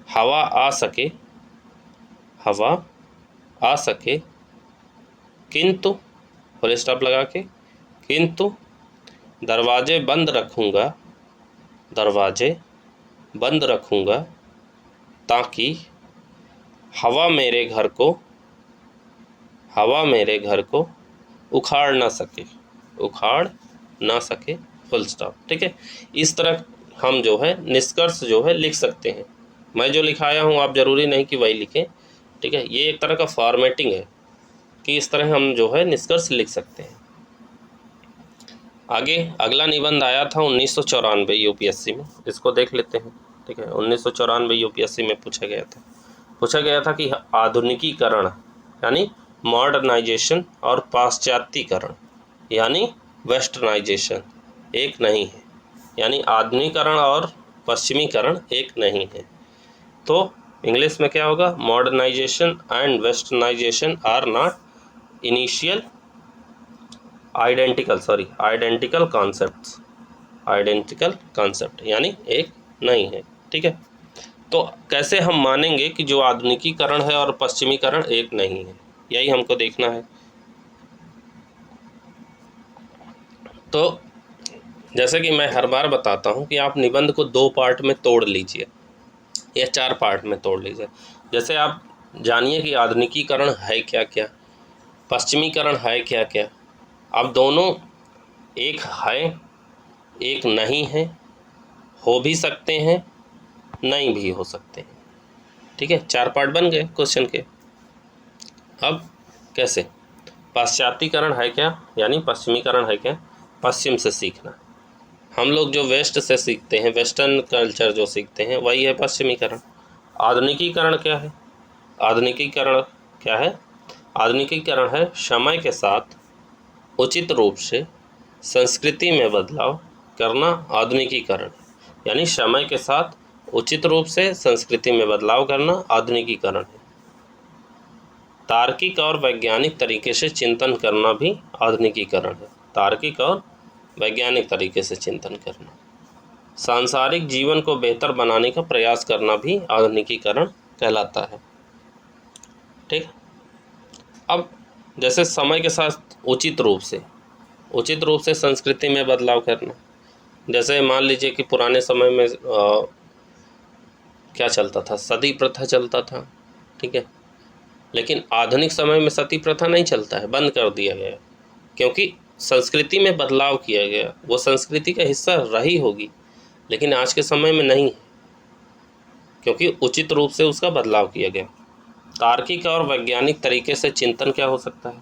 हवा आ सके, किंतु फुल स्टॉप लगा के, किंतु दरवाजे बंद रखूँगा ताकि हवा मेरे घर को उखाड़ ना सके, फुल स्टॉप, ठीक है। इस तरह हम जो है निष्कर्ष जो है लिख सकते हैं। मैं जो लिखाया हूँ आप ज़रूरी नहीं कि वही लिखें, ठीक है। ये एक तरह का फॉर्मेटिंग है कि इस तरह हम जो है निष्कर्ष लिख सकते हैं। आगे अगला निबंध आया था 1994 यूपीएससी में, इसको देख लेते हैं, ठीक है। 1994 यूपीएससी में पूछा गया था कि आधुनिकीकरण यानी मॉडर्नाइजेशन और पाश्चात्यीकरण यानी वेस्टर्नाइजेशन एक नहीं है, यानी आधुनिकीकरण और पश्चिमीकरण एक नहीं है। तो इंग्लिश में क्या होगा, modernisation and westernisation are not initial identical concept यानी एक नहीं है, ठीक है। तो कैसे हम मानेंगे कि जो आधुनिकीकरण है और पश्चिमीकरण एक नहीं है, यही हमको देखना है। तो जैसे कि मैं हर बार बताता हूँ कि आप निबंध को 2 पार्ट में तोड़ लीजिए या 4 पार्ट में तोड़ लीजिए। जैसे आप जानिए कि आधुनिकीकरण है क्या क्या, पश्चिमीकरण है क्या क्या। अब दोनों एक है एक नहीं है, हो भी सकते हैं नहीं भी हो सकते हैं, ठीक है। 4 पार्ट बन गए क्वेश्चन के। अब कैसे, पाश्चात्यीकरण है क्या यानी पश्चिमीकरण है क्या, पश्चिम से सीखना। हम लोग जो वेस्ट से सीखते हैं, वेस्टर्न कल्चर जो सीखते हैं वही है पश्चिमीकरण। आधुनिकीकरण क्या है, आधुनिकीकरण है समय के साथ उचित रूप से संस्कृति में बदलाव करना। आधुनिकीकरण यानी समय के साथ उचित रूप से संस्कृति में बदलाव करना आधुनिकीकरण है। तार्किक और वैज्ञानिक तरीके से चिंतन करना भी आधुनिकीकरण है, तार्किक और वैज्ञानिक तरीके से चिंतन करना। सांसारिक जीवन को बेहतर बनाने का प्रयास करना भी आधुनिकीकरण कहलाता है, ठीक। अब जैसे समय के साथ उचित रूप से संस्कृति में बदलाव करना। जैसे मान लीजिए कि पुराने समय में क्या चलता था, सती प्रथा चलता था, ठीक है। लेकिन आधुनिक समय में सती प्रथा नहीं चलता है, बंद कर दिया गया, क्योंकि संस्कृति में बदलाव किया गया। वो संस्कृति का हिस्सा रही होगी लेकिन आज के समय में नहीं है, क्योंकि उचित रूप से उसका बदलाव किया गया। तार्किक और वैज्ञानिक तरीके से चिंतन क्या हो सकता है,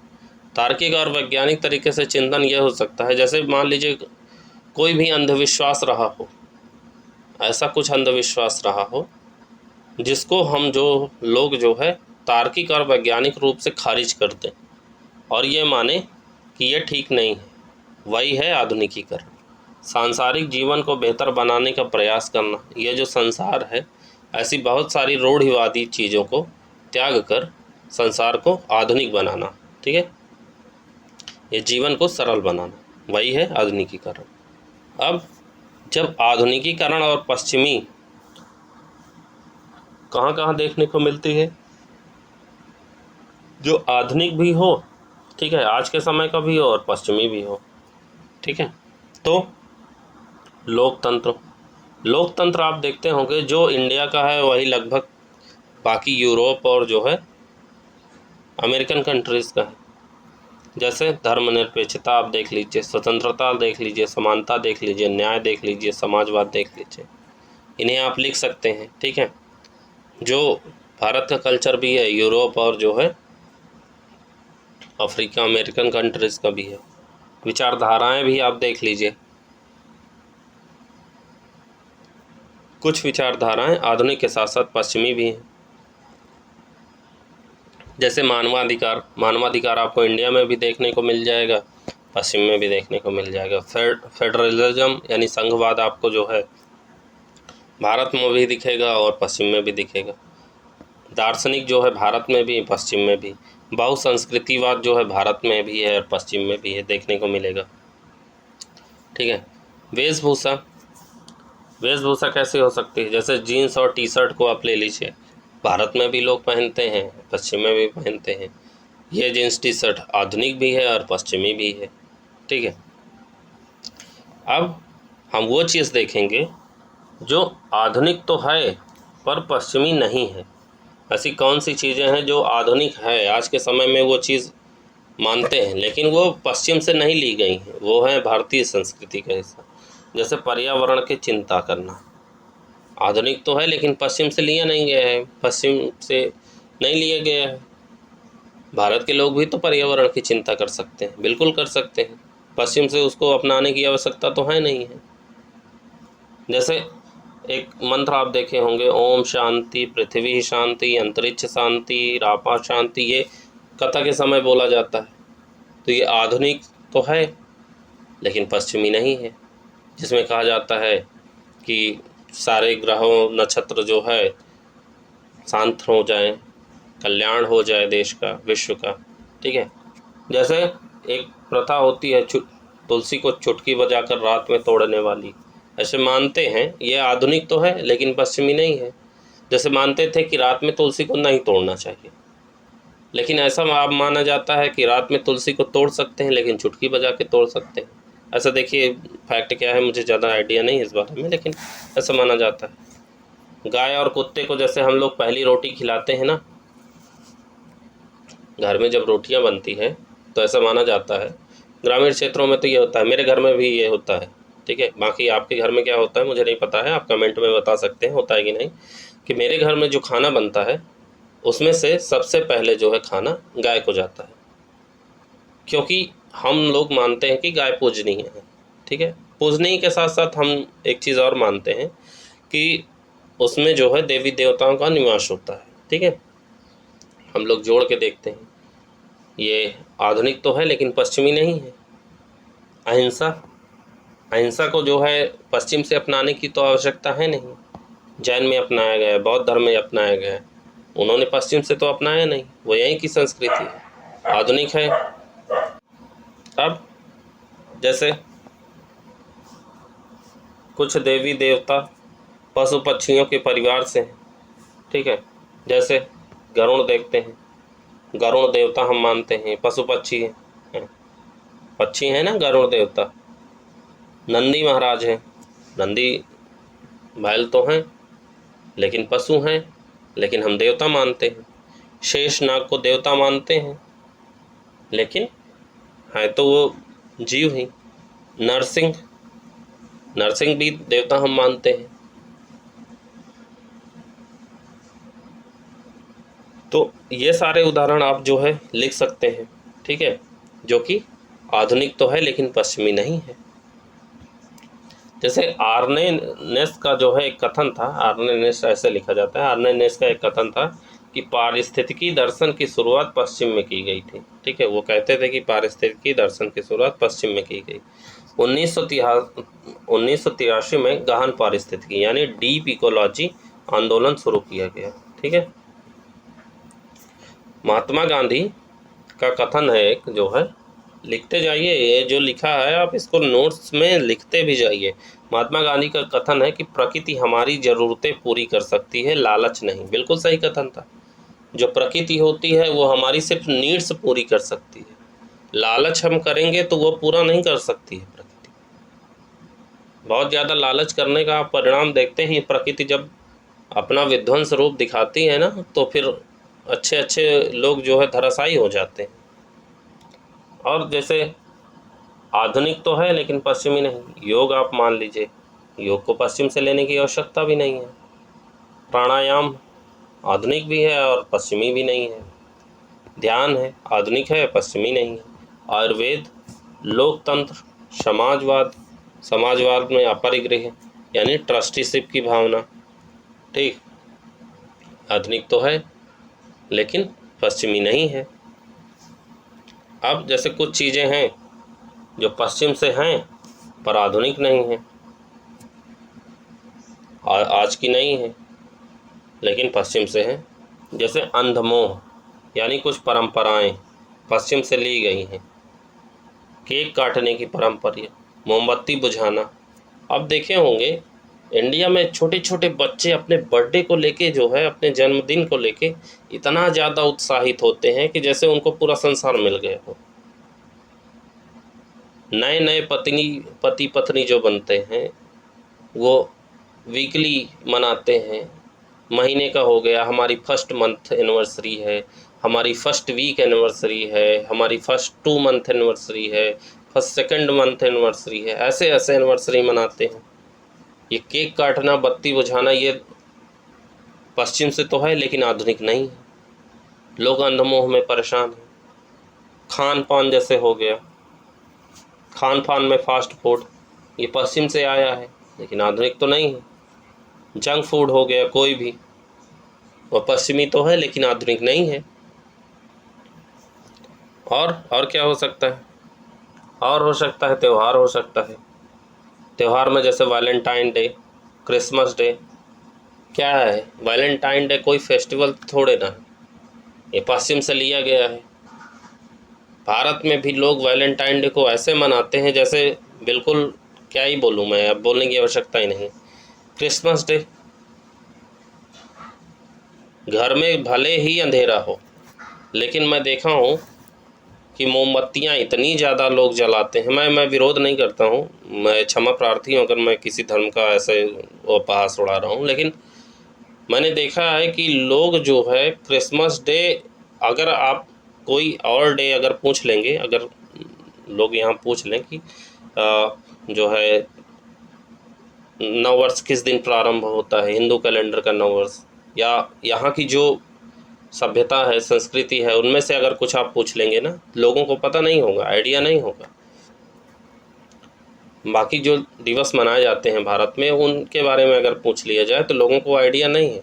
तार्किक और वैज्ञानिक तरीके से चिंतन यह हो सकता है, जैसे मान लीजिए कोई भी अंधविश्वास रहा हो, ऐसा कुछ अंधविश्वास रहा हो जिसको हम जो लोग जो है तार्किक और वैज्ञानिक रूप से खारिज कर दें और ये माने कि ये ठीक नहीं है, वही है आधुनिकीकरण। सांसारिक जीवन को बेहतर बनाने का प्रयास करना। ये जो संसार है, ऐसी बहुत सारी रूढ़िवादी चीज़ों को त्याग कर संसार को आधुनिक बनाना, ठीक है। ये जीवन को सरल बनाना, वही है आधुनिकीकरण। अब जब आधुनिकीकरण और पश्चिमी कहाँ कहाँ देखने को मिलती है, जो आधुनिक भी हो, ठीक है, आज के समय का भी हो और पश्चिमी भी हो, ठीक है। तो लोकतंत्र आप देखते होंगे जो इंडिया का है वही लगभग बाकी यूरोप और जो है अमेरिकन कंट्रीज़ का है। जैसे धर्मनिरपेक्षता आप देख लीजिए, स्वतंत्रता देख लीजिए, समानता देख लीजिए, न्याय देख लीजिए, समाजवाद देख लीजिए, इन्हें आप लिख सकते हैं, ठीक है। जो भारत का कल्चर भी है, यूरोप और जो है अफ्रीका अमेरिकन कंट्रीज़ का भी है। विचारधाराएं भी आप देख लीजिए, कुछ विचारधाराएं आधुनिक के साथ साथ पश्चिमी भी हैं। जैसे मानवाधिकार आपको इंडिया में भी देखने को मिल जाएगा, पश्चिम में भी देखने को मिल जाएगा। फेडरलिज्म यानी संघवाद आपको जो है भारत में भी दिखेगा और पश्चिम में भी दिखेगा। दार्शनिक जो है भारत में भी पश्चिम में भी। बहुसंस्कृतिवाद जो है भारत में भी है और पश्चिम में भी है, देखने को मिलेगा, ठीक है। वेशभूषा कैसे हो सकती है, जैसे जीन्स और टी शर्ट को आप ले लीजिए, भारत में भी लोग पहनते हैं, पश्चिम में भी पहनते हैं। ये जीन्स टी शर्ट आधुनिक भी है और पश्चिमी भी है, ठीक है। अब हम वो चीज़ देखेंगे जो आधुनिक तो है पर पश्चिमी नहीं है। ऐसी कौन सी चीज़ें हैं जो आधुनिक है, आज के समय में वो चीज़ मानते हैं लेकिन वो पश्चिम से नहीं ली गई हैं, वो है भारतीय संस्कृति का हिस्सा। जैसे पर्यावरण की चिंता करना, आधुनिक तो है लेकिन पश्चिम से लिया नहीं गया है, पश्चिम से नहीं लिया गया है। भारत के लोग भी तो पर्यावरण की चिंता कर सकते हैं, बिल्कुल कर सकते हैं। पश्चिम से उसको अपनाने की आवश्यकता तो है नहीं है। जैसे एक मंत्र आप देखे होंगे, ओम शांति पृथ्वी शांति अंतरिक्ष शांति रापा शांति, ये कथा के समय बोला जाता है। तो ये आधुनिक तो है लेकिन पश्चिमी नहीं है, जिसमें कहा जाता है कि सारे ग्रहों नक्षत्र जो है शांत हो जाएं, कल्याण हो जाए देश का, विश्व का। ठीक है, जैसे एक प्रथा होती है तुलसी को चुटकी बजाकर रात में तोड़ने वाली, ऐसे मानते हैं। ये आधुनिक तो है लेकिन पश्चिमी नहीं है। जैसे मानते थे कि रात में तुलसी को नहीं तोड़ना चाहिए, लेकिन ऐसा अब माना जाता है कि रात में तुलसी को तोड़ सकते हैं लेकिन चुटकी बजा के तोड़ सकते हैं। ऐसा देखिए, फैक्ट क्या है मुझे ज़्यादा आइडिया नहीं इस बारे में, लेकिन ऐसा माना जाता है। गाय और कुत्ते को जैसे हम लोग पहली रोटी खिलाते हैं ना, घर में जब रोटियां बनती हैं तो ऐसा माना जाता है। ग्रामीण क्षेत्रों में तो ये होता है, मेरे घर में भी ये होता है। ठीक है, बाकी आपके घर में क्या होता है मुझे नहीं पता है, आप कमेंट में बता सकते हैं होता है कि नहीं। कि मेरे घर में जो खाना बनता है उसमें से सबसे पहले जो है खाना गाय को जाता है, क्योंकि हम लोग मानते हैं कि गाय पूजनीय है। ठीक है, पूजनीय के साथ साथ हम एक चीज़ और मानते हैं कि उसमें जो है देवी देवताओं का निवास होता है। ठीक है, हम लोग जोड़ के देखते हैं। ये आधुनिक तो है लेकिन पश्चिमी नहीं है। अहिंसा, अहिंसा को जो है पश्चिम से अपनाने की तो आवश्यकता है नहीं। जैन में अपनाया गया है, बौद्ध धर्म में अपनाया गया है, उन्होंने पश्चिम से तो अपनाया नहीं, वो यहीं की संस्कृति है, आधुनिक है। अब जैसे कुछ देवी देवता पशु पक्षियों के परिवार से हैं। ठीक है, जैसे गरुड़ देखते हैं, गरुड़ देवता हम मानते हैं, पशु पक्षी हैं, पक्षी हैं ना गरुड़ देवता। नंदी महाराज हैं, नंदी बैल तो हैं लेकिन पशु हैं, लेकिन हम देवता मानते हैं। शेषनाग को देवता मानते हैं लेकिन है तो वो जीव ही। नरसिंह, नरसिंह भी देवता हम मानते हैं। तो ये सारे उदाहरण आप जो है लिख सकते हैं। ठीक है, जो कि आधुनिक तो है लेकिन पश्चिमी नहीं है। जैसे आर्नेनेस का जो है एक कथन था, आर्नेनेस ऐसे लिखा जाता है, आर्नेनेस का एक कथन था कि पारिस्थितिकी दर्शन की शुरुआत पश्चिम में की गई थी। ठीक है, वो कहते थे कि पारिस्थितिकी दर्शन की शुरुआत पश्चिम में की गई। 1983 में गहन पारिस्थितिकी यानी डीप इकोलॉजी आंदोलन शुरू किया गया। ठीक है, महात्मा गांधी का कथन है एक जो है, लिखते जाइए, ये जो लिखा है आप इसको नोट्स में लिखते भी जाइए। महात्मा गांधी का कथन है कि प्रकृति हमारी ज़रूरतें पूरी कर सकती है, लालच नहीं। बिल्कुल सही कथन था। जो प्रकृति होती है वो हमारी सिर्फ नीड्स पूरी कर सकती है, लालच हम करेंगे तो वो पूरा नहीं कर सकती है प्रकृति। बहुत ज़्यादा लालच करने का आप परिणाम देखते हैं, प्रकृति जब अपना विध्वंस रूप दिखाती है ना, तो फिर अच्छे अच्छे लोग जो है धराशायी हो जाते हैं। और जैसे आधुनिक तो है लेकिन पश्चिमी नहीं, योग आप मान लीजिए, योग को पश्चिम से लेने की आवश्यकता भी नहीं है। प्राणायाम आधुनिक भी है और पश्चिमी भी नहीं है। ध्यान है, आधुनिक है, पश्चिमी नहीं है। आयुर्वेद, लोकतंत्र, समाजवाद, समाजवाद में अपरिग्रह यानी ट्रस्टीशिप की भावना, ठीक, आधुनिक तो है लेकिन पश्चिमी नहीं है। अब जैसे कुछ चीज़ें हैं जो पश्चिम से हैं पर आधुनिक नहीं हैं, आज की नहीं है लेकिन पश्चिम से हैं। जैसे अंधमोह यानी कुछ परंपराएं पश्चिम से ली गई हैं। केक काटने की परंपरा, मोमबत्ती बुझाना। अब देखे होंगे इंडिया में छोटे छोटे बच्चे अपने बर्थडे को लेके जो है, अपने जन्मदिन को लेके इतना ज़्यादा उत्साहित होते हैं कि जैसे उनको पूरा संसार मिल गया हो। नए नए पति पत्नी जो बनते हैं वो वीकली मनाते हैं। महीने का हो गया, हमारी फर्स्ट मंथ एनिवर्सरी है, हमारी फर्स्ट वीक एनिवर्सरी है, हमारी फर्स्ट 2 मंथ एनिवर्सरी है, फर्स्ट सेकंड मंथ एनिवर्सरी है, ऐसे ऐसे एनिवर्सरी मनाते हैं। ये केक काटना, बत्ती बुझाना, ये पश्चिम से तो है लेकिन आधुनिक नहीं है। लोग अंधमोह में परेशान हैं। खान पान जैसे हो गया, खान पान में फास्ट फूड, ये पश्चिम से आया है लेकिन आधुनिक तो नहीं है। जंक फूड हो गया कोई भी, वह पश्चिमी तो है लेकिन आधुनिक नहीं है। और क्या हो सकता है? और हो सकता है त्यौहार हो सकता है। त्यौहार में जैसे वैलेंटाइन डे, क्रिसमस डे, क्या है? वैलेंटाइन डे कोई फेस्टिवल थोड़े ना है, ये पश्चिम से लिया गया है। भारत में भी लोग वैलेंटाइन डे को ऐसे मनाते हैं जैसे बिल्कुल, क्या ही बोलूँ मैं, अब बोलने की आवश्यकता ही नहीं। क्रिसमस डे, घर में भले ही अंधेरा हो लेकिन मैं देखा हूँ कि मोमबत्तियाँ इतनी ज़्यादा लोग जलाते हैं। मैं विरोध नहीं करता हूँ, मैं क्षमा प्रार्थी हूँ अगर मैं किसी धर्म का ऐसे उपहास उड़ा रहा हूँ, लेकिन मैंने देखा है कि लोग जो है क्रिसमस डे, अगर आप कोई और डे अगर पूछ लेंगे, अगर लोग यहाँ पूछ लें कि जो है नववर्ष किस दिन प्रारंभ होता है, हिंदू कैलेंडर का नववर्ष, या यहाँ की जो सभ्यता है, संस्कृति है, उनमें से अगर कुछ आप पूछ लेंगे ना, लोगों को पता नहीं होगा, आइडिया नहीं होगा। बाकी जो दिवस मनाए जाते हैं भारत में, उनके बारे में अगर पूछ लिया जाए तो लोगों को आइडिया नहीं है।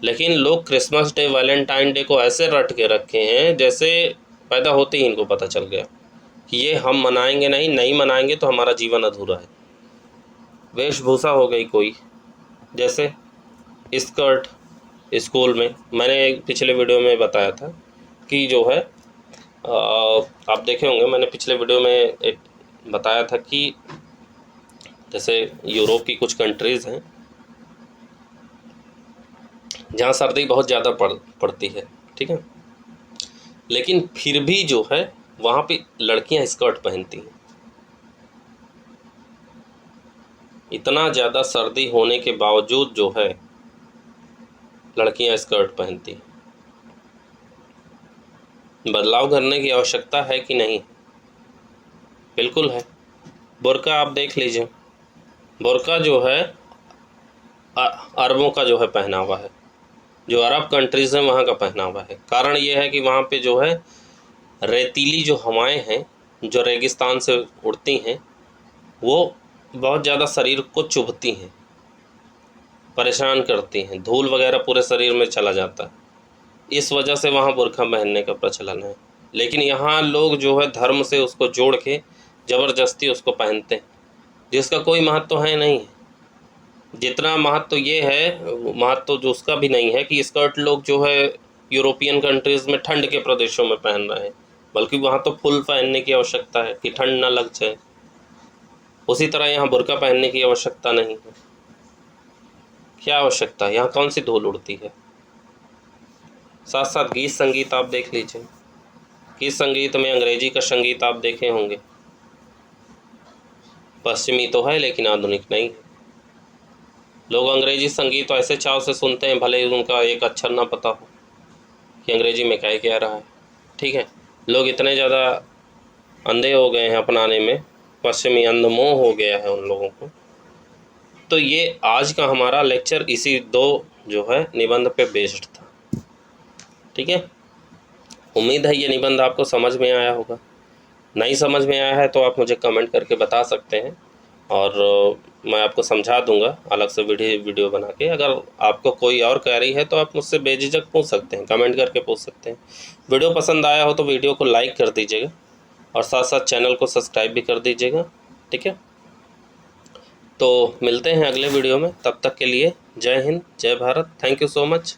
लेकिन लोग क्रिसमस डे, वैलेंटाइन डे को ऐसे रट के रखे हैं जैसे पैदा होते ही इनको पता चल गया कि ये हम मनाएंगे नहीं मनाएंगे तो हमारा जीवन अधूरा है। वेशभूषा हो गई कोई, जैसे स्कर्ट, स्कूल में मैंने पिछले वीडियो में बताया था कि जो है आप देखे होंगे, मैंने पिछले वीडियो में एक बताया था कि जैसे यूरोप की कुछ कंट्रीज़ हैं जहाँ सर्दी बहुत ज़्यादा पड़ती है, ठीक है, लेकिन फिर भी जो है वहाँ पे लड़कियाँ स्कर्ट पहनती हैं। इतना ज़्यादा सर्दी होने के बावजूद जो है लड़कियाँ स्कर्ट पहनती हैं। बदलाव करने की आवश्यकता है कि नहीं? बिल्कुल है। बुर्का आप देख लीजिए, बुर्का जो है अरबों का जो है पहनावा है, जो अरब कंट्रीज़ हैं वहाँ का पहनावा है। कारण ये है कि वहाँ पे जो है रेतीली जो हवाएं हैं जो रेगिस्तान से उड़ती हैं, वो बहुत ज़्यादा शरीर को चुभती हैं, परेशान करती हैं, धूल वगैरह पूरे शरीर में चला जाता है। इस वजह से वहाँ बुर्का पहनने का प्रचलन है। लेकिन यहाँ लोग जो है धर्म से उसको जोड़ के ज़बरदस्ती उसको पहनते हैं, जिसका कोई महत्व तो है नहीं है। जितना महत्व ये है, महत्व जो उसका भी नहीं है कि स्कर्ट लोग जो है यूरोपियन कंट्रीज़ में ठंड के प्रदेशों में पहन रहे हैं, बल्कि वहाँ तो फुल पहनने की आवश्यकता है कि ठंड ना लग जाए। उसी तरह यहाँ बुर्का पहनने की आवश्यकता नहीं है। क्या आवश्यकता है? यहाँ कौन सी धूल उड़ती है? साथ साथ गीत संगीत आप देख लीजिए, गीत संगीत में अंग्रेजी का संगीत आप देखे होंगे, पश्चिमी तो है लेकिन आधुनिक नहीं है। लोग अंग्रेजी संगीत तो ऐसे चाव से सुनते हैं, भले ही उनका एक अक्षर ना पता हो कि अंग्रेजी में क्या रहा है, ठीक है। लोग इतने ज़्यादा अंधे हो गए हैं अपनाने में, पश्चिमी अंधमोह हो गया है उन लोगों को। तो ये आज का हमारा लेक्चर इसी दो जो है निबंध पे बेस्ड था, ठीक है। उम्मीद है ये निबंध आपको समझ में आया होगा। नहीं समझ में आया है तो आप मुझे कमेंट करके बता सकते हैं और मैं आपको समझा दूंगा अलग से वीडियो बना के। अगर आपको कोई और क्वेरी है तो आप मुझसे बेझिझक पूछ सकते हैं, कमेंट करके पूछ सकते हैं। वीडियो पसंद आया हो तो वीडियो को लाइक कर दीजिएगा और साथ साथ चैनल को सब्सक्राइब भी कर दीजिएगा, ठीक है। तो मिलते हैं अगले वीडियो में, तब तक के लिए जय हिंद, जय Bharat, thank you so much.